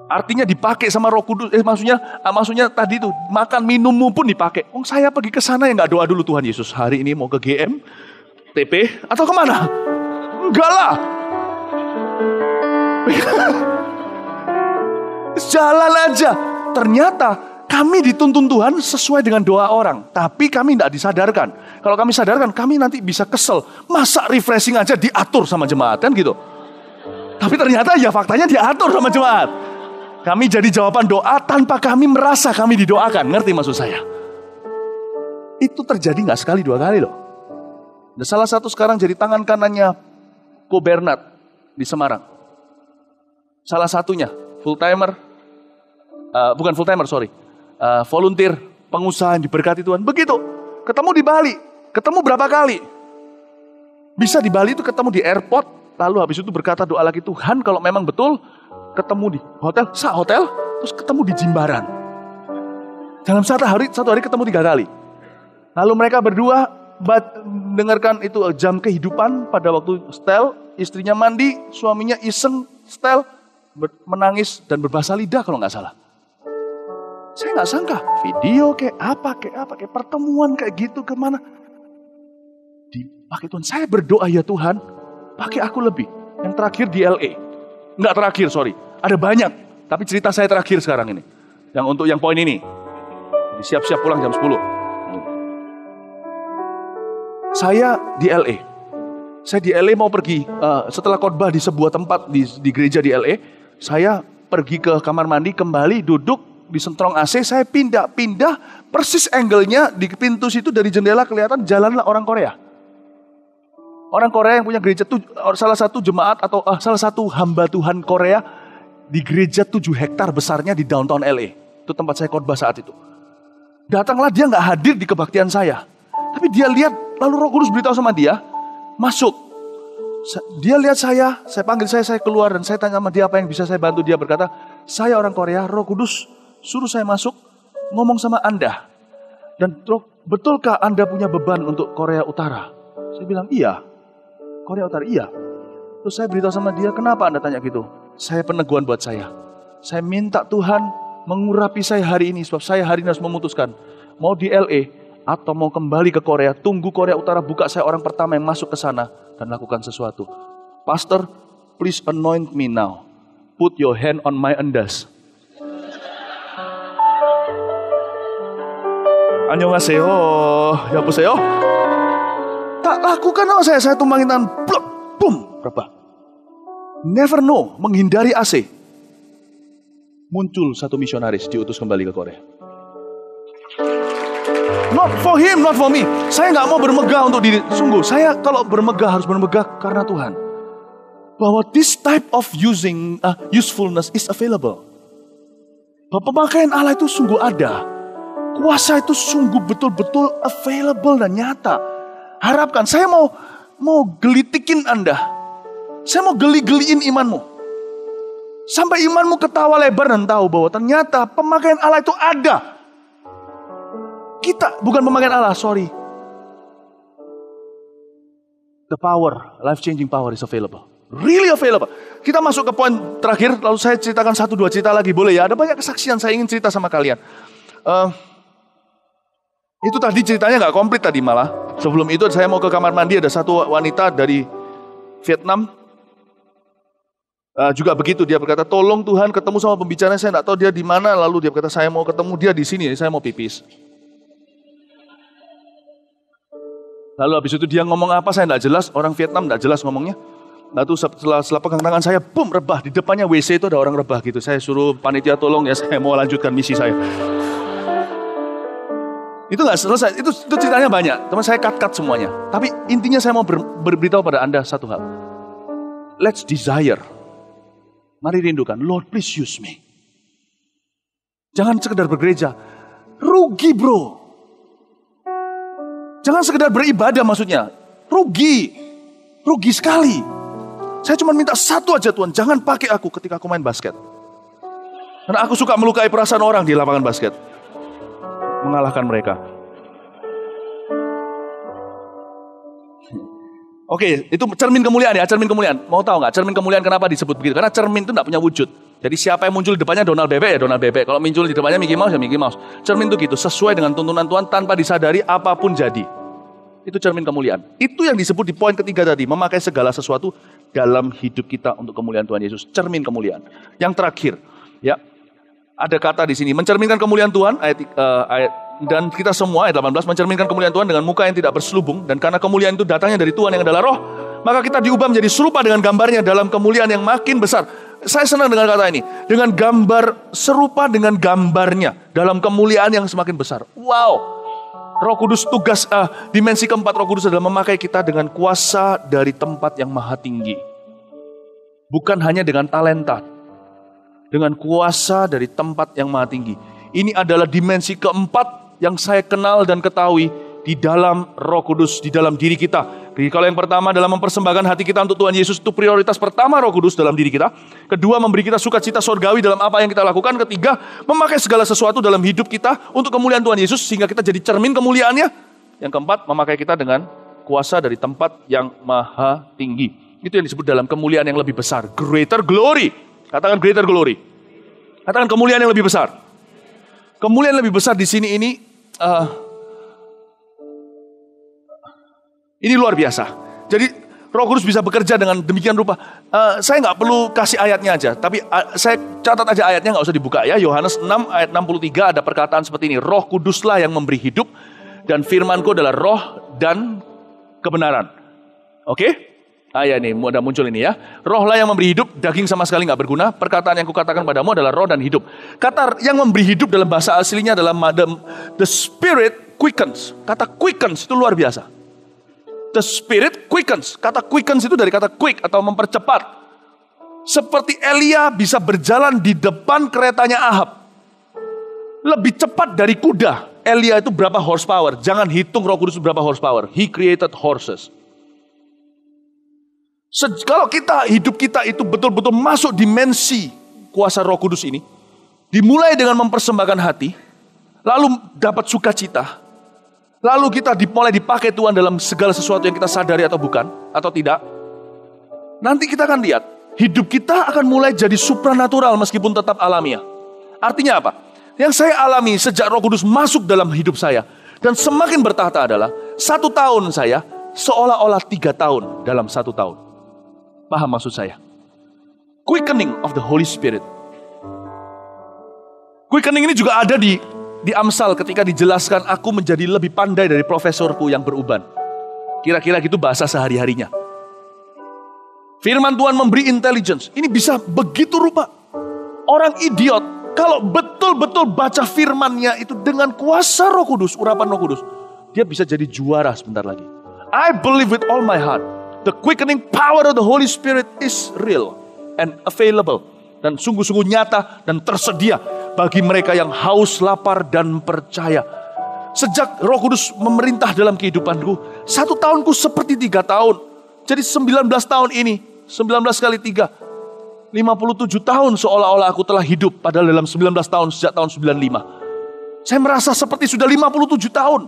Artinya dipakai sama Roh Kudus. Maksudnya tadi itu makan minummu pun dipakai. Saya pergi ke sana ya nggak doa dulu Tuhan Yesus hari ini mau ke GM, TP atau kemana? Enggak lah. Jalan aja. Ternyata kami dituntun Tuhan sesuai dengan doa orang. Tapi kami tidak disadarkan. Kalau kami sadarkan, kami nanti bisa kesel. Masa refreshing aja diatur sama jemaat kan gitu. Tapi ternyata ya faktanya diatur sama jemaat. Kami jadi jawaban doa tanpa kami merasa kami didoakan. Ngerti maksud saya? Itu terjadi gak sekali dua kali loh. Dan salah satu sekarang jadi tangan kanannya Ko Bernard di Semarang. Salah satunya full-timer. Bukan full-timer, sorry. Volunteer, pengusaha yang diberkati Tuhan. Begitu, ketemu di Bali, ketemu berapa kali. Bisa di Bali itu ketemu di airport, lalu habis itu berkata doa lagi, Tuhan kalau memang betul, ketemu di hotel, terus ketemu di Jimbaran. Dalam satu hari ketemu 3 kali. Lalu mereka berdua dengarkan itu jam kehidupan pada waktu setel, istrinya mandi, suaminya iseng setel, menangis dan berbahasa lidah kalau nggak salah. Saya nggak sangka video kayak pertemuan kayak gitu kemana dipakai Tuhan. Saya berdoa ya Tuhan, pakai aku lebih. Yang terakhir di LA, nggak terakhir sorry, ada banyak. Tapi cerita saya terakhir sekarang ini, yang untuk yang poin ini, siap-siap pulang jam 10. Saya di LA, mau pergi setelah khotbah di sebuah tempat di gereja di LA, saya pergi ke kamar mandi kembali duduk. Disentrong AC, saya pindah persis angle-nya di pintu situ dari jendela kelihatan jalanlah orang Korea. Orang Korea yang punya gereja salah satu jemaat atau salah satu hamba Tuhan Korea di gereja 7 hektar besarnya di downtown LA. Itu tempat saya khotbah saat itu. Datanglah dia nggak hadir di kebaktian saya, tapi dia lihat lalu Roh Kudus beritahu sama dia masuk. Dia lihat saya panggil saya keluar dan saya tanya sama dia apa yang bisa saya bantu. Dia berkata, saya orang Korea, Roh Kudus suruh saya masuk, ngomong sama Anda. Dan betulkah Anda punya beban untuk Korea Utara? Saya bilang, iya. Korea Utara, iya. Terus saya beritahu sama dia, kenapa Anda tanya gitu? Saya peneguhan buat saya. Saya minta Tuhan mengurapi saya hari ini, sebab saya hari ini harus memutuskan. Mau di LA atau mau kembali ke Korea, tunggu Korea Utara buka, saya orang pertama yang masuk ke sana dan lakukan sesuatu. Pastor, please anoint me now. Put your hand on my endas. Annyeonghaseyo, yapuseyo. Tak lakukan sama saya tumbangin tangan, blok, boom, berapa? Never know, menghindari AC. Muncul satu misionaris diutus kembali ke Korea. Not for him, not for me. Saya nggak mau bermegah untuk diri. Sungguh, saya kalau bermegah harus bermegah karena Tuhan. Bahwa this type of usefulness is available. Bahwa pemakaian Allah itu sungguh ada. Kuasa itu sungguh betul-betul available dan nyata. Harapkan, saya mau gelitikin Anda. Saya mau geli-geliin imanmu. Sampai imanmu ketawa lebar dan tahu bahwa ternyata pemakaian Allah itu ada. Kita, bukan pemakaian Allah, sorry. The power, life-changing power is available. Really available. Kita masuk ke poin terakhir, lalu saya ceritakan 1-2 cerita lagi, boleh ya? Ada banyak kesaksian saya ingin cerita sama kalian. Itu tadi ceritanya gak komplit tadi malah. Sebelum itu saya mau ke kamar mandi, ada satu wanita dari Vietnam. Juga begitu, dia berkata, tolong Tuhan ketemu sama pembicaranya, saya gak tahu dia di mana. Lalu dia berkata, saya mau ketemu dia di sini, saya mau pipis. Lalu habis itu dia ngomong apa, saya gak jelas. Orang Vietnam gak jelas ngomongnya. Lalu setelah pegang tangan saya, boom, rebah. Di depannya WC itu ada orang rebah gitu. Saya suruh panitia tolong ya, saya mau lanjutkan misi saya. Itu gak selesai, itu ceritanya banyak. Teman saya cut semuanya. Tapi intinya saya mau berberitahu pada Anda satu hal. Let's desire. Mari rindukan, Lord please use me. Jangan sekedar bergereja. Rugi bro. Jangan sekedar beribadah maksudnya. Rugi sekali. Saya cuma minta satu aja Tuhan, jangan pakai aku ketika aku main basket. Karena aku suka melukai perasaan orang di lapangan basket. Mengalahkan mereka. Oke, itu cermin kemuliaan ya, cermin kemuliaan. Mau tahu nggak cermin kemuliaan kenapa disebut begitu? Karena cermin itu nggak punya wujud. Jadi siapa yang muncul di depannya Donald Bebek ya Donald Bebek. Kalau muncul di depannya Mickey Mouse ya Mickey Mouse. Cermin itu gitu, sesuai dengan tuntunan Tuhan tanpa disadari apapun jadi. Itu cermin kemuliaan. Itu yang disebut di poin ketiga tadi, memakai segala sesuatu dalam hidup kita untuk kemuliaan Tuhan Yesus. Cermin kemuliaan. Yang terakhir, ya. Ada kata di sini, mencerminkan kemuliaan Tuhan, dan kita semua, ayat 18, mencerminkan kemuliaan Tuhan dengan muka yang tidak berselubung, dan karena kemuliaan itu datangnya dari Tuhan yang adalah roh, maka kita diubah menjadi serupa dengan gambarnya dalam kemuliaan yang makin besar. Saya senang dengan kata ini, dengan gambar, serupa dengan gambarnya, dalam kemuliaan yang semakin besar. Wow, Roh Kudus tugas, dimensi keempat Roh Kudus adalah memakai kita dengan kuasa dari tempat yang maha tinggi. Bukan hanya dengan talenta, dengan kuasa dari tempat yang maha tinggi. Ini adalah dimensi keempat yang saya kenal dan ketahui di dalam Roh Kudus, di dalam diri kita. Jadi kalau yang pertama dalam mempersembahkan hati kita untuk Tuhan Yesus, itu prioritas pertama Roh Kudus dalam diri kita. Kedua, memberi kita sukacita sorgawi dalam apa yang kita lakukan. Ketiga, memakai segala sesuatu dalam hidup kita untuk kemuliaan Tuhan Yesus sehingga kita jadi cermin kemuliaannya. Yang keempat, memakai kita dengan kuasa dari tempat yang maha tinggi. Itu yang disebut dalam kemuliaan yang lebih besar, greater glory. Katakan greater glory. Katakan kemuliaan yang lebih besar. Kemuliaan lebih besar di sini ini luar biasa. Jadi Roh Kudus bisa bekerja dengan demikian rupa. Saya nggak perlu kasih ayatnya aja, tapi saya catat aja ayatnya, nggak usah dibuka ya. Yohanes 6 ayat 63 ada perkataan seperti ini. Roh Kuduslah yang memberi hidup dan firmanku adalah roh dan kebenaran. Oke? Ya ini udah muncul ini ya. Rohlah yang memberi hidup, daging sama sekali nggak berguna. Perkataan yang kukatakan padamu adalah roh dan hidup. Kata yang memberi hidup dalam bahasa aslinya adalah the spirit quickens. Kata quickens itu luar biasa. The spirit quickens. Kata quickens itu dari kata quick atau mempercepat. Seperti Elia bisa berjalan di depan keretanya Ahab. Lebih cepat dari kuda. Elia itu berapa horsepower? Jangan hitung Roh Kudus berapa horsepower. He created horses. Kalau hidup kita itu betul-betul masuk dimensi kuasa Roh Kudus ini, dimulai dengan mempersembahkan hati, lalu dapat sukacita, lalu kita mulai dipakai Tuhan dalam segala sesuatu yang kita sadari atau bukan, atau tidak. Nanti kita akan lihat, hidup kita akan mulai jadi supranatural meskipun tetap alamiah. Artinya apa? Yang saya alami sejak Roh Kudus masuk dalam hidup saya, dan semakin bertahta adalah, 1 tahun saya seolah-olah 3 tahun dalam 1 tahun. Paham maksud saya? Quickening of the Holy Spirit. Quickening ini juga ada di Amsal ketika dijelaskan aku menjadi lebih pandai dari profesorku yang beruban. Kira-kira gitu bahasa sehari-harinya. Firman Tuhan memberi intelligence. Ini bisa begitu rupa. Orang idiot kalau betul-betul baca firmannya itu dengan kuasa Roh Kudus, urapan Roh Kudus, dia bisa jadi juara sebentar lagi. I believe with all my heart. The quickening power of the Holy Spirit is real and available. Dan sungguh-sungguh nyata dan tersedia bagi mereka yang haus, lapar, dan percaya. Sejak Roh Kudus memerintah dalam kehidupanku, 1 tahunku seperti 3 tahun. Jadi 19 tahun ini, 19 kali 3. 57 tahun seolah-olah aku telah hidup, padahal dalam 19 tahun sejak tahun 95. Saya merasa seperti sudah 57 tahun.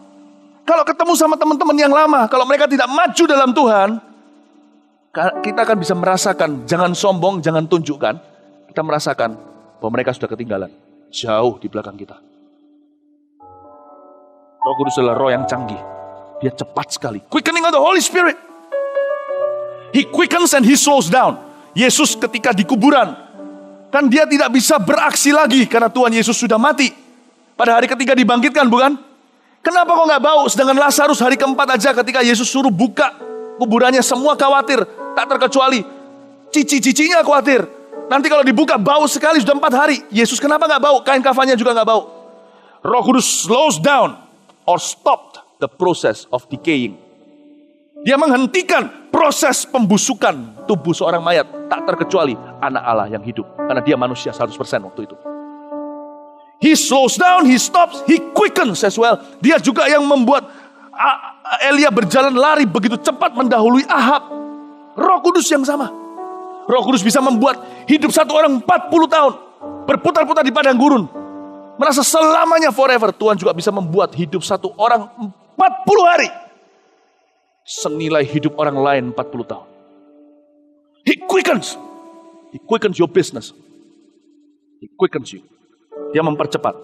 Kalau ketemu sama teman-teman yang lama, kalau mereka tidak maju dalam Tuhan, kita akan bisa merasakan, jangan sombong, jangan tunjukkan. Kita merasakan bahwa mereka sudah ketinggalan, jauh di belakang kita. Roh Kudus adalah roh yang canggih. Dia cepat sekali. Quickening of the Holy Spirit. He quickens and he slows down. Yesus ketika di kuburan, kan dia tidak bisa beraksi lagi karena Tuhan Yesus sudah mati. Pada hari ketiga dibangkitkan, bukan? Kenapa kok nggak bau? Sedangkan Lazarus hari keempat aja ketika Yesus suruh buka kuburannya, semua khawatir, tak terkecuali cici-cicinya khawatir. Nanti kalau dibuka bau sekali, sudah 4 hari. Yesus kenapa nggak bau? Kain kafannya juga nggak bau. Roh Kudus slows down or stopped the process of decaying. Dia menghentikan proses pembusukan tubuh seorang mayat, tak terkecuali anak Allah yang hidup. Karena dia manusia 100% waktu itu. He slows down, he stops, he quickens as well. Dia juga yang membuat Elia berjalan lari begitu cepat mendahului Ahab. Roh Kudus yang sama. Roh Kudus bisa membuat hidup satu orang 40 tahun. Berputar-putar di padang gurun. Merasa selamanya forever. Tuhan juga bisa membuat hidup satu orang 40 hari. Senilai hidup orang lain 40 tahun. He quickens. He quickens your business. He quickens you. Dia mempercepat.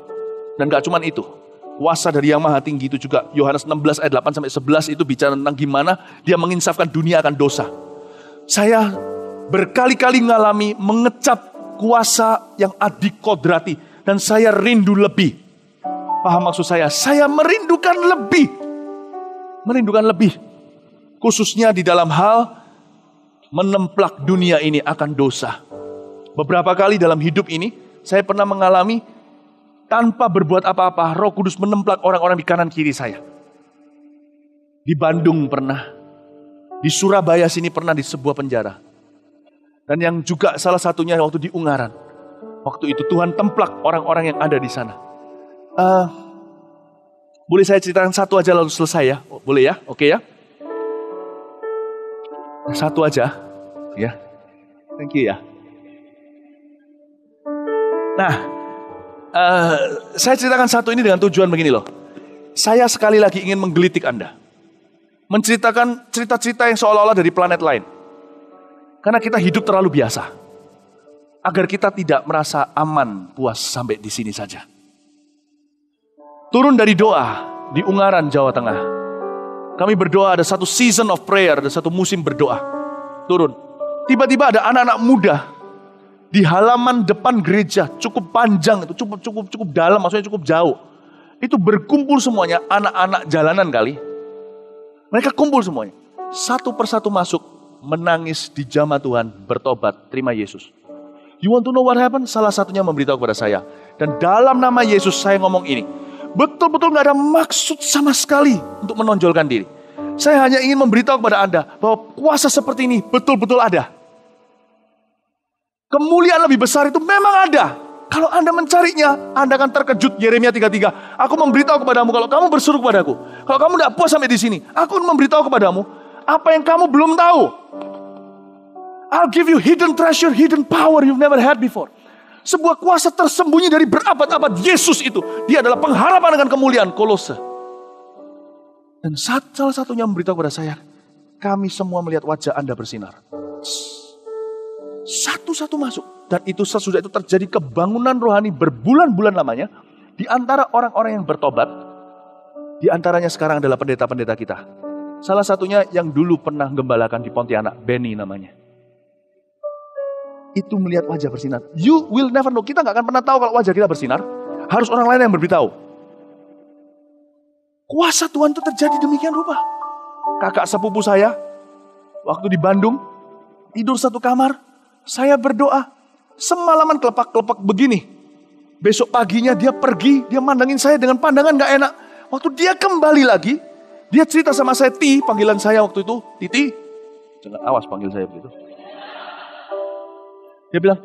Dan gak cuma itu. Kuasa dari Yang Maha Tinggi itu juga. Yohanes 16 ayat 8-11 itu bicara tentang gimana dia menginsafkan dunia akan dosa. Saya berkali-kali mengalami mengecap kuasa yang adikodrati. Dan saya rindu lebih. Paham maksud saya? Saya merindukan lebih. Merindukan lebih. Khususnya di dalam hal menemplak dunia ini akan dosa. Beberapa kali dalam hidup ini, saya pernah mengalami tanpa berbuat apa-apa, Roh Kudus menemplak orang-orang di kanan kiri saya. Di Bandung pernah, di Surabaya sini pernah di sebuah penjara. Dan yang juga salah satunya waktu di Ungaran. Waktu itu Tuhan templak orang-orang yang ada di sana. Boleh saya ceritakan satu aja lalu selesai ya? Boleh ya? Oke ya? Satu aja, ya. Thank you ya. Nah, saya ceritakan satu ini dengan tujuan begini loh. Saya sekali lagi ingin menggelitik Anda. Menceritakan cerita-cerita yang seolah-olah dari planet lain. Karena kita hidup terlalu biasa. Agar kita tidak merasa aman, puas sampai di sini saja. Turun dari doa di Ungaran, Jawa Tengah. Kami berdoa, ada satu season of prayer, ada satu musim berdoa. Turun. Tiba-tiba ada anak-anak muda di halaman depan gereja, cukup panjang itu, cukup dalam, maksudnya cukup jauh. Itu berkumpul semuanya, anak-anak jalanan kali. Mereka kumpul semuanya. Satu persatu masuk, menangis di jamah Tuhan, bertobat, terima Yesus. You want to know what happened? Salah satunya memberitahu kepada saya. Dan dalam nama Yesus saya ngomong ini. Betul-betul gak ada maksud sama sekali untuk menonjolkan diri. Saya hanya ingin memberitahu kepada Anda bahwa kuasa seperti ini betul-betul ada. Kemuliaan lebih besar itu memang ada. Kalau Anda mencarinya, Anda akan terkejut. Yeremia 33. Aku memberitahu kepadamu kalau kamu berseru kepadaku. Kalau kamu tidak puas sampai di sini, aku memberitahu kepadamu apa yang kamu belum tahu. I'll give you hidden treasure, hidden power you've never had before. Sebuah kuasa tersembunyi dari berabad-abad. Yesus itu, dia adalah pengharapan dengan kemuliaan. Kolose. Dan salah satunya memberitahu kepada saya, kami semua melihat wajah Anda bersinar. Satu-satu masuk. Dan itu sesudah itu terjadi kebangunan rohani berbulan-bulan lamanya. Di antara orang-orang yang bertobat. Di antaranya sekarang adalah pendeta-pendeta kita. Salah satunya yang dulu pernah gembalakan di Pontianak, Benny namanya. Itu melihat wajah bersinar. You will never know. Kita gak akan pernah tahu kalau wajah kita bersinar. Harus orang lain yang berberitahu. Kuasa Tuhan itu terjadi demikian rupa. Kakak sepupu saya, waktu di Bandung, tidur satu kamar, saya berdoa. Semalaman kelepak-kelepak begini. Besok paginya dia pergi, dia mandangin saya dengan pandangan gak enak. Waktu dia kembali lagi, dia cerita sama saya, Ti, panggilan saya waktu itu, Titi. Jangan awas panggil saya begitu. Dia bilang,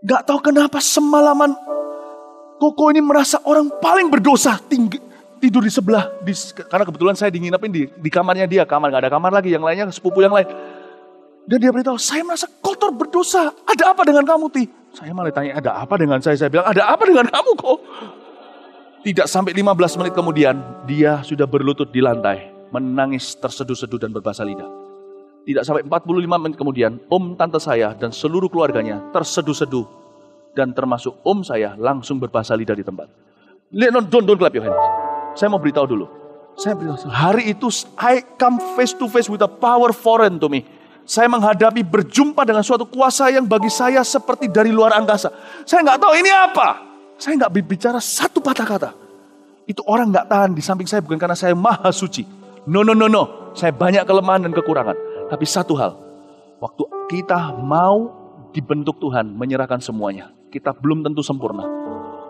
gak tahu kenapa semalaman Koko ini merasa orang paling berdosa tidur di sebelah. Karena kebetulan saya dinginapin di kamarnya dia. Kamar gak ada kamar lagi, yang lainnya sepupu yang lain. Dan dia beritahu, saya merasa kotor berdosa. Ada apa dengan kamu, Ti? Saya malah tanya, ada apa dengan saya? Saya bilang, ada apa dengan kamu kok? Tidak sampai 15 menit kemudian, dia sudah berlutut di lantai. Menangis terseduh-seduh dan berbahasa lidah. Tidak sampai 45 menit kemudian, om tante saya dan seluruh keluarganya terseduh-seduh. Dan termasuk om saya langsung berbahasa lidah di tempat. Don't clap your hands. Saya mau beritahu dulu. Hari itu, I come face to face with a power foreign to me. Saya menghadapi berjumpa dengan suatu kuasa yang bagi saya seperti dari luar angkasa. Saya nggak tahu ini apa. Saya nggak bicara satu patah kata. Itu orang nggak tahan di samping saya bukan karena saya maha suci. No. Saya banyak kelemahan dan kekurangan. Tapi satu hal, waktu kita mau dibentuk Tuhan, menyerahkan semuanya. Kita belum tentu sempurna.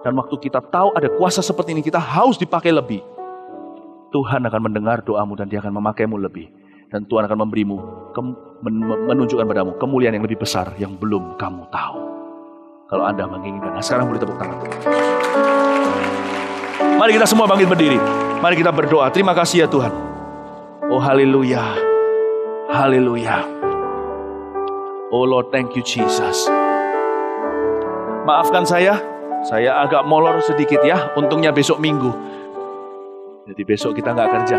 Dan waktu kita tahu ada kuasa seperti ini, kita haus dipakai lebih. Tuhan akan mendengar doamu dan dia akan memakaimu lebih. Dan Tuhan akan memberimu, menunjukkan padamu kemuliaan yang lebih besar yang belum kamu tahu. Kalau Anda menginginkan. Nah, sekarang boleh tepuk tangan. Mari kita semua bangkit berdiri. Mari kita berdoa. Terima kasih ya Tuhan. Oh haleluya. Haleluya. Oh Lord, thank you Jesus. Maafkan saya agak molor sedikit ya. Untungnya besok Minggu. Jadi besok kita nggak kerja.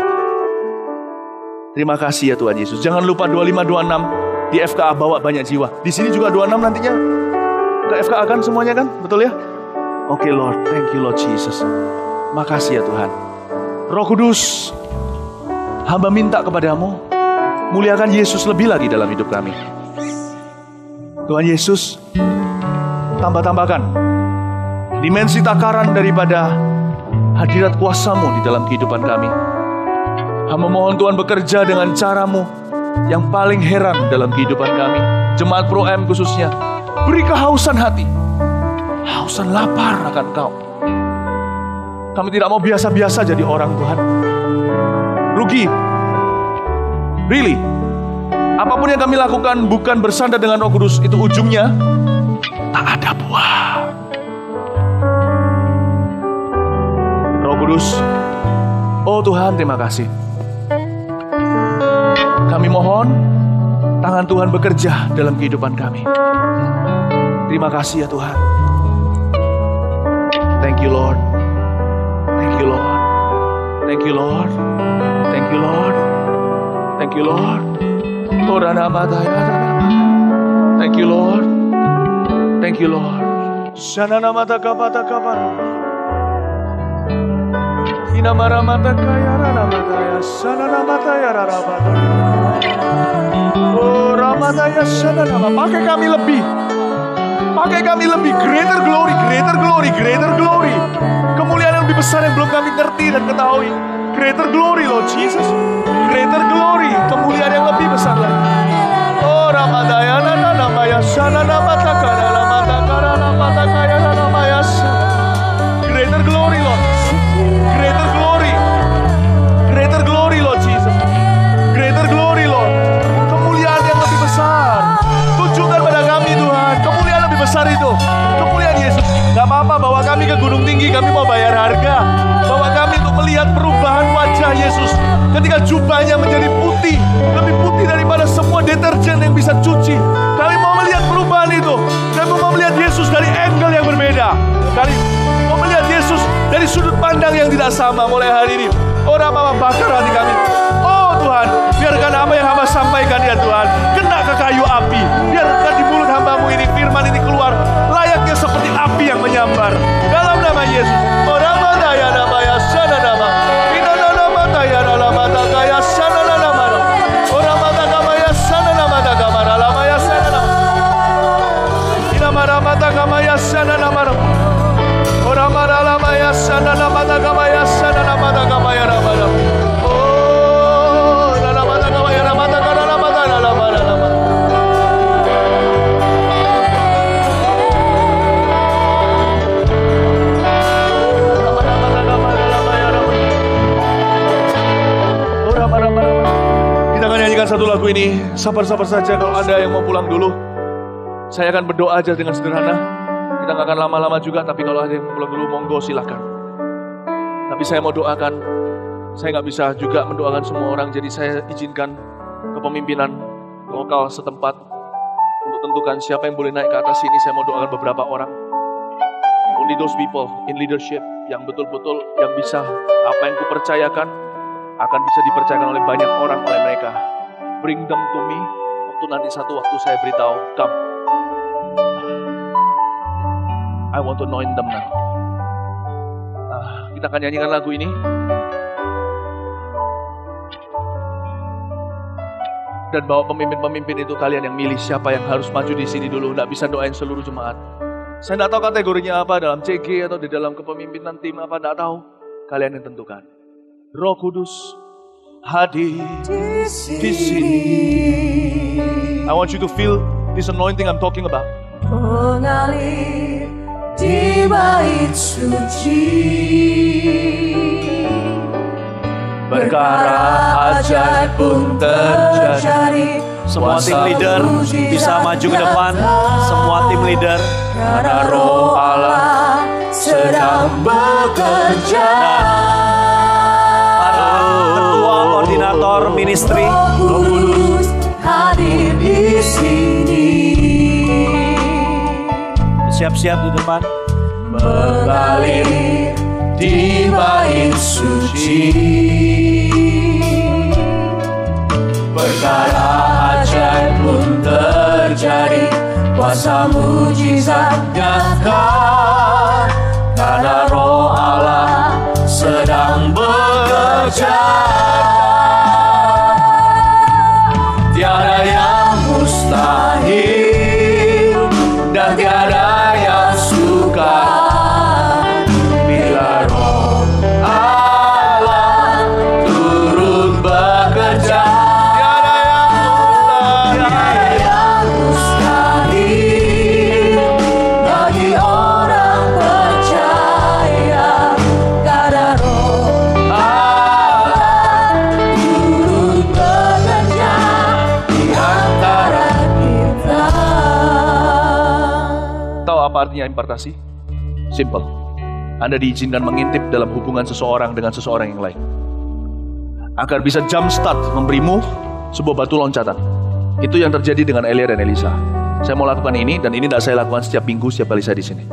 Terima kasih ya Tuhan Yesus. Jangan lupa 25-26 di FKA bawa banyak jiwa. Di sini juga 26 nantinya ke FKA kan semuanya kan? Betul ya? Oke Lord, thank you Lord Jesus. Makasih ya Tuhan. Roh Kudus, hamba minta kepadamu, muliakan Yesus lebih lagi dalam hidup kami. Tuhan Yesus, tambahkan dimensi takaran daripada hadirat kuasa-Mu di dalam kehidupan kami. Hamba mohon Tuhan bekerja dengan cara-Mu yang paling heran dalam kehidupan kami. Jemaat Pro M khususnya, beri kehausan hati, hausan lapar akan Kau. Kami tidak mau biasa-biasa jadi orang Tuhan. Rugi. Really. Apapun yang kami lakukan bukan bersandar dengan Roh Kudus, itu ujungnya tak ada buah. Roh Kudus, oh Tuhan terima kasih. Kami mohon tangan Tuhan bekerja dalam kehidupan kami. Terima kasih ya Tuhan. Thank you Lord. Thank you Lord. Thank you Lord. Thank you Lord. Thank you Lord. Thank you Lord. Thank you Lord. Shanana mata kapata kapata. Ina mara mata kaya rana mata ya. Shanana mata ya rara mata. Oh ramata ya shanana. Pakai kami lebih. Pakai kami lebih. Greater glory, greater glory, greater glory. Kemuliaan yang lebih besar yang belum kami ngerti dan ketahui. Greater glory Lord Jesus. Greater glory. Kemuliaan yang lebih besar lagi. Oh ramadaya nana namaya shanana mata kara mata kara mata kaya namaya. Greater glory Lord. Greater glory. Greater glory Lord Jesus. Greater glory Lord. Kemuliaan yang lebih besar. Tunjukkan pada kami Tuhan. Kemuliaan lebih besar itu. Kemuliaan Yesus. Gak apa-apa bawa kami ke gunung tinggi. Kami mau bayar harga. Bawa kami untuk melihat perubahan wajah Yesus. Ketika jubahnya menjadi putih. Lebih putih daripada semua deterjen yang bisa cuci. Kami mau melihat perubahan itu. Kami mau melihat Yesus dari angle yang berbeda. Kami mau melihat Yesus dari sudut pandang yang tidak sama mulai hari ini. Orang mama bakar hati kami. Oh Tuhan, biarkan apa yang hamba sampaikan ya Tuhan kena ke kayu api. Biarkan di mulut hambamu ini firman ini keluar layaknya seperti api yang menyambar. Dalam nama Yesus. Orang mata ya nama ya sana nama. Ina nama ya nama mata kaya sana nama. Orang mata kama ya sana nama mata kama nama ya sana nama. Ina mata kama ya sana nama. Orang mata lama ya sana nama mata kama ya sana nama mata kama ya nama. Oh, nama mata kama ya nama mata kama nama nama. Kita akan nyanyikan satu lagu ini. Sabar-sabar saja kalau Anda yang mau pulang dulu. Saya akan berdoa aja dengan sederhana. Kita gak akan lama-lama juga. Tapi kalau ada yang mau pulang dulu, monggo silakan. Tapi saya mau doakan. Saya gak bisa juga mendoakan semua orang. Jadi saya izinkan kepemimpinan lokal setempat untuk tentukan siapa yang boleh naik ke atas sini. Saya mau doakan beberapa orang. Only those people in leadership yang betul-betul yang bisa, apa yang kupercayakan akan bisa dipercayakan oleh banyak orang oleh mereka. Bring them to me. Waktu nanti satu waktu saya beritahu, come. I want to anoint them now. Kita akan nyanyikan lagu ini. Dan bawa pemimpin-pemimpin itu, kalian yang milih siapa yang harus maju di sini dulu. Nggak bisa doain seluruh jemaat. Saya nggak tahu kategorinya apa, dalam CG atau di dalam kepemimpinan tim apa, nggak tahu. Kalian yang tentukan. Roh Kudus hadir di sini. I want you to feel this anointing I'm talking about. Mengalir di bait suci, perkara ajaib pun terjadi. Semua tim leader bisa maju ke depan. Semua tim leader, karena Roh Allah sedang bekerja. Para ketua koordinator ministry, Roh Kudus hadir di sini. siap-siap di depan. Mengalir di bait suci, perkara ajaib pun terjadi, kuasa mujizat nyata, karena Roh Allah sedang bekerja. Tiada yang mustahil dan tiada yang sukar bila Roh Allah turut bekerja. Tiada yang mustahil bagi orang percaya, karena Roh Allah turut bekerja di antara kita. Tahu apa artinya impartasi? Simple. Anda diizinkan mengintip dalam hubungan seseorang dengan seseorang yang lain, agar bisa jump start memberimu sebuah batu loncatan. Itu yang terjadi dengan Elia dan Elisa. Saya mau lakukan ini, dan ini tidak saya lakukan setiap minggu, setiap kali saya di sini.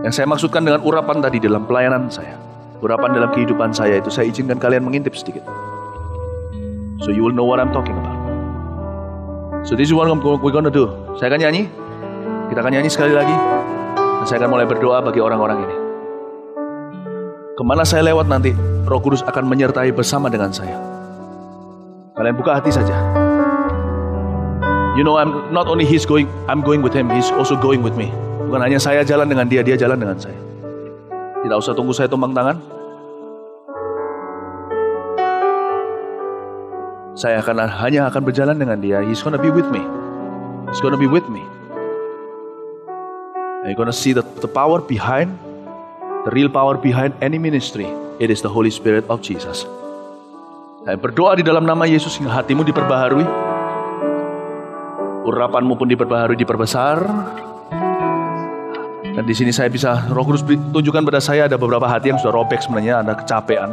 Yang saya maksudkan dengan urapan tadi dalam pelayanan saya, urapan dalam kehidupan saya itu, saya izinkan kalian mengintip sedikit. So you will know what I'm talking about. So this is what we're gonna do. Saya akan nyanyi. Kita akan nyanyi sekali lagi. Dan saya akan mulai berdoa bagi orang-orang ini. Kemana saya lewat nanti, Roh Kudus akan menyertai bersama dengan saya. Kalian buka hati saja. You know, I'm not only I'm going with him, he's also going with me. Bukan hanya saya jalan dengan dia, dia jalan dengan saya. Tidak usah tunggu saya tumbang tangan. Saya hanya akan berjalan dengan dia. He's gonna be with me. He's gonna be with me. And you're gonna see the power behind, the real power behind any ministry. It is the Holy Spirit of Jesus. Saya berdoa di dalam nama Yesus hingga hatimu diperbaharui, urapanmu pun diperbaharui, diperbesar. Dan di sini saya bisa, Roh Kudus tunjukkan pada saya ada beberapa hati yang sudah robek sebenarnya, ada kecapean.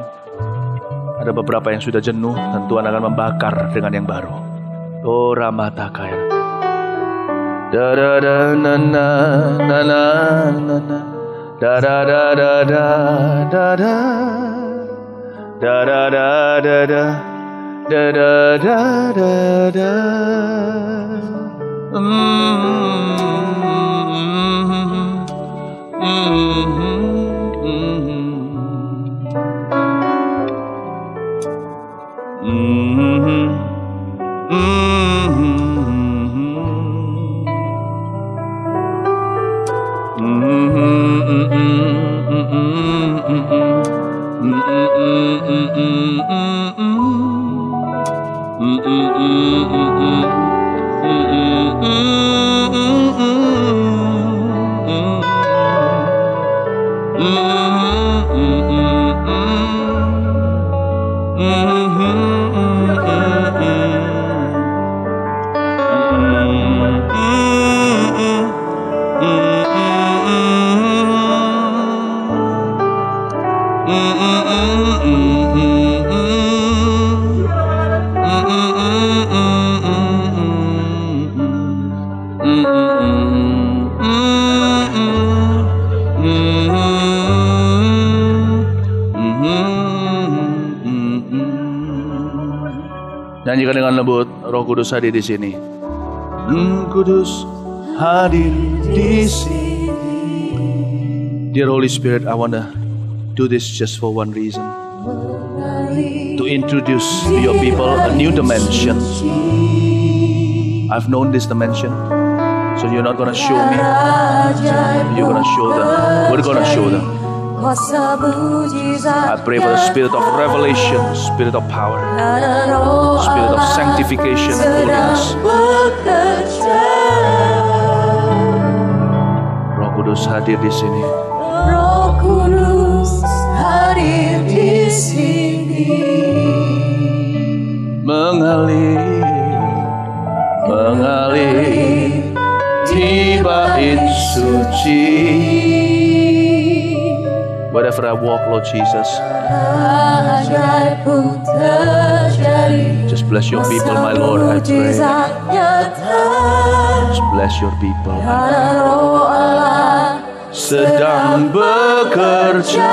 Ada beberapa yang sudah jenuh, dan Tuhan akan membakar dengan yang baru. Oh Ramatakaya. Da da da na na na na na na. Da da da da da da da. Da da da da da. Da da da da da. Nyanyikan dengan lembut. Roh Kudus hadir di sini. Kudus hadir di sini. Dear Holy Spirit, I wanna do this just for one reason. To introduce to your people a new dimension. I've known this dimension. So you're not gonna show me. You're gonna show them. We're gonna show them. I pray for the spirit of revelation, spirit of power, spirit of sanctification and holiness. Roh Kudus hadir di sini. Roh Kudus hadir di sini. Mengalir, mengalir di bait suci. Wherever I walk, Lord Jesus, just bless your people, my Lord, I pray. Just bless your people. Sedang bekerja.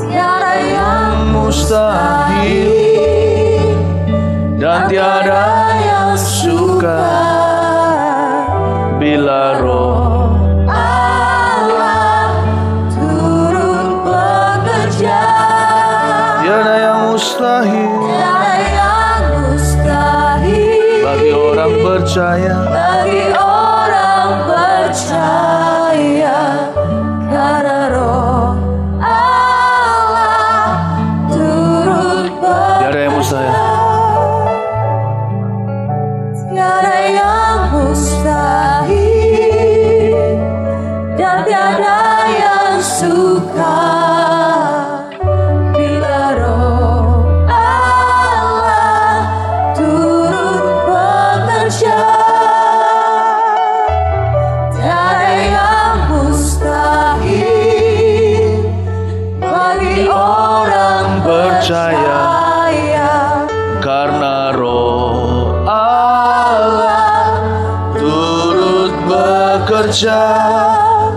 Tiada yang Mustahil dan tiada yang suka bila roh mustahil bagi orang percaya, karena roh Allah turut bekerja. Tiada yang mustahil. Tiada yang mustahil dan tiada yang suka. Karena roh Allah turut bekerja.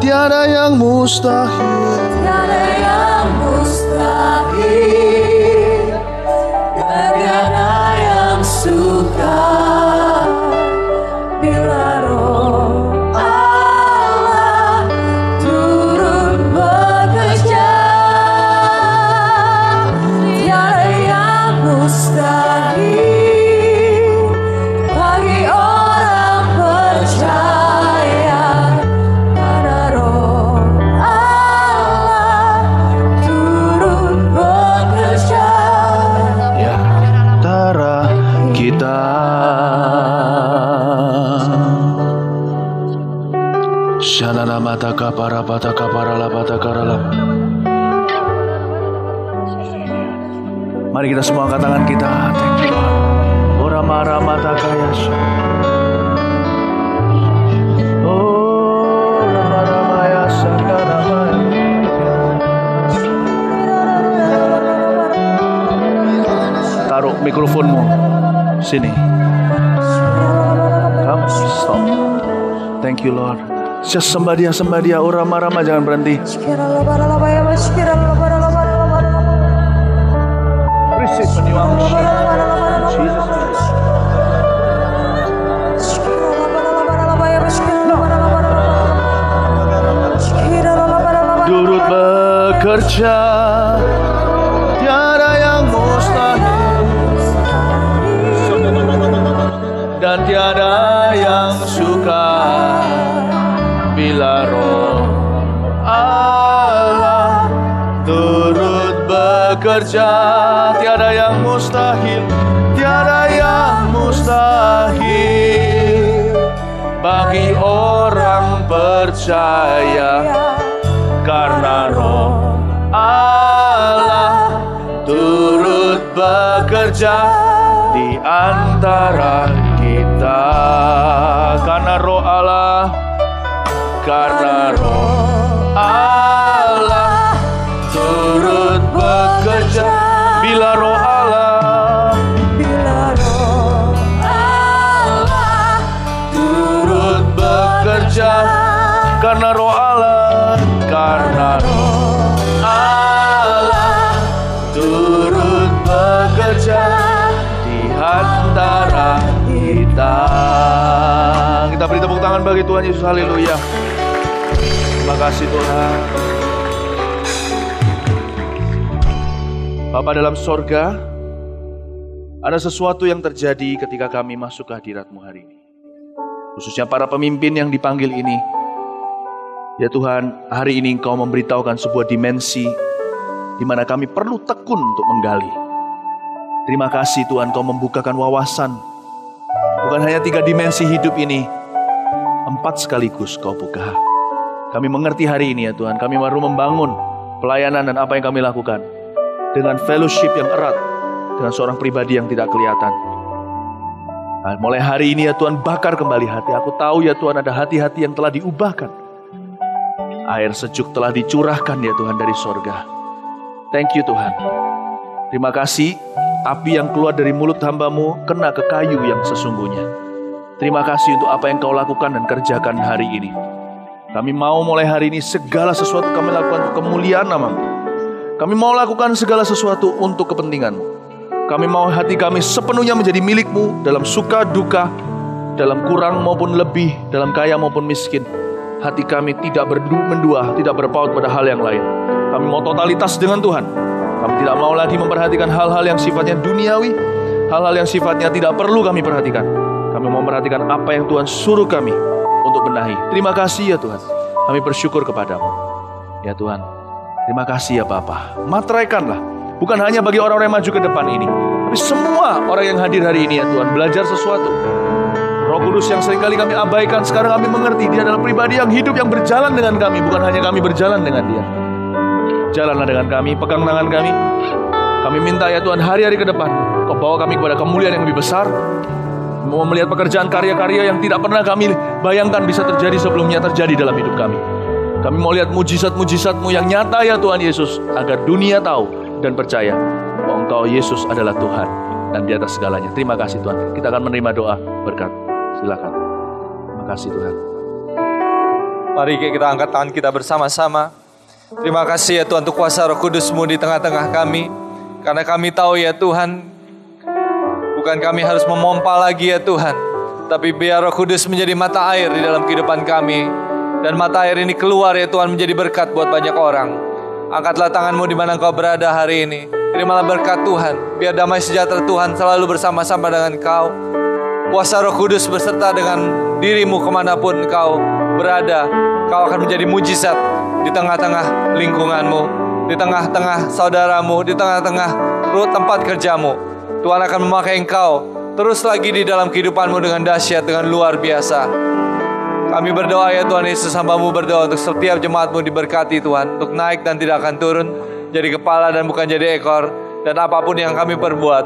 Tiada yang mustahil. Tiada yang mustahil dan tiada yang suka. Bila roh Allah turut bekerja. Mustahil bagi orang percaya, karena roh Allah turut bekerja. Ya, antara kita. Shanana mata kapara pata kapara lapata karala. Mari kita semua angkat tangan kita. Thank you Lord. Ora mara mata kaya. Oh, mara maya sakara maya. Taruh mikrofonmu sini. Come, stop. Thank you Lord. Just sembah dia. Ora mara jangan berhenti. Receive a new unction. Jesus. Turut bekerja, tiada yang mustahil dan tiada yang suka bila roh Allah turut bekerja. Tiada yang mustahil, tiada yang mustahil bagi orang percaya, karena roh Allah turut bekerja di antara kita. Karena roh Allah, karena roh Allah turut bekerja. Bila roh Allah, Bila roh Allah turut bekerja. Karena roh Allah, karena roh Allah turut datang. Kita beri tepuk tangan bagi Tuhan Yesus. Haleluya. Terima kasih Tuhan. Bapa dalam sorga, ada sesuatu yang terjadi ketika kami masuk ke hadirat-Mu hari ini. Khususnya para pemimpin yang dipanggil ini. Ya Tuhan, hari ini Engkau memberitahukan sebuah dimensi di mana kami perlu tekun untuk menggali. Terima kasih Tuhan, Kau membukakan wawasan. Bukan hanya 3 dimensi hidup ini, 4 sekaligus Kau buka. Kami mengerti hari ini ya Tuhan, kami baru membangun pelayanan dan apa yang kami lakukan dengan fellowship yang erat dengan seorang pribadi yang tidak kelihatan. Nah, mulai hari ini ya Tuhan, bakar kembali hati. Aku tahu ya Tuhan, ada hati-hati yang telah diubahkan. Air sejuk telah dicurahkan ya Tuhan dari sorga. Thank you Tuhan. Terima kasih, api yang keluar dari mulut hamba-Mu kena ke kayu yang sesungguhnya. Terima kasih untuk apa yang Kau lakukan dan kerjakan hari ini. Kami mau mulai hari ini segala sesuatu kami lakukan untuk kemuliaan nama-Mu. Kami mau lakukan segala sesuatu untuk kepentingan-Mu. Kami mau hati kami sepenuhnya menjadi milik-Mu dalam suka duka, dalam kurang maupun lebih, dalam kaya maupun miskin. Hati kami tidak mendua, tidak berpaut pada hal yang lain. Kami mau totalitas dengan Tuhan. Kami tidak mau lagi memperhatikan hal-hal yang sifatnya duniawi, hal-hal yang sifatnya tidak perlu kami perhatikan. Kami mau memperhatikan apa yang Tuhan suruh kami untuk benahi. Terima kasih ya Tuhan. Kami bersyukur kepadamu. Ya Tuhan, terima kasih ya Bapa. Materaikanlah, bukan hanya bagi orang-orang yang maju ke depan ini, tapi semua orang yang hadir hari ini ya Tuhan, belajar sesuatu. Roh Kudus yang seringkali kami abaikan, sekarang kami mengerti Dia adalah pribadi yang hidup, yang berjalan dengan kami, bukan hanya kami berjalan dengan Dia. Jalanlah dengan kami, pegang tangan kami. Kami minta ya Tuhan, hari-hari ke depan Kau bawa kami kepada kemuliaan yang lebih besar. Mau melihat pekerjaan karya-karya yang tidak pernah kami bayangkan bisa terjadi sebelumnya terjadi dalam hidup kami. Kami mau lihat mujizat-mujizat-Mu yang nyata ya Tuhan Yesus, agar dunia tahu dan percaya bahwa Engkau Yesus adalah Tuhan dan di atas segalanya. Terima kasih Tuhan. Kita akan menerima doa berkat. Silakan. Terima kasih Tuhan. Mari kita angkat tangan kita bersama-sama. Terima kasih ya Tuhan untuk kuasa Roh Kudus-Mu di tengah-tengah kami. Karena kami tahu ya Tuhan, bukan kami harus memompa lagi ya Tuhan, tapi biar Roh Kudus menjadi mata air di dalam kehidupan kami. Dan mata air ini keluar ya Tuhan, menjadi berkat buat banyak orang. Angkatlah tangan-Mu di mana Engkau berada hari ini. Terimalah berkat Tuhan. Biar damai sejahtera Tuhan selalu bersama-sama dengan Kau. Kuasa Roh Kudus beserta dengan diri-Mu kemanapun Kau berada. Kau akan menjadi mujizat di tengah-tengah lingkungan-Mu, di tengah-tengah saudara-Mu, di tengah-tengah tempat kerja-Mu. Tuhan akan memakai Engkau terus lagi di dalam kehidupan-Mu dengan dahsyat, dengan luar biasa. Kami berdoa ya Tuhan Yesus, hamba-Mu berdoa untuk setiap jemaat-Mu diberkati Tuhan, untuk naik dan tidak akan turun, jadi kepala dan bukan jadi ekor. Dan apapun yang kami perbuat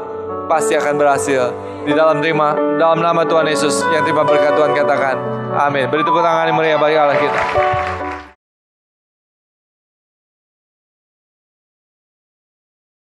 pasti akan berhasil. Di dalam nama Tuhan Yesus yang terima berkat Tuhan katakan amin. Beri tepuk tangan yang meriah bagi Allah kita.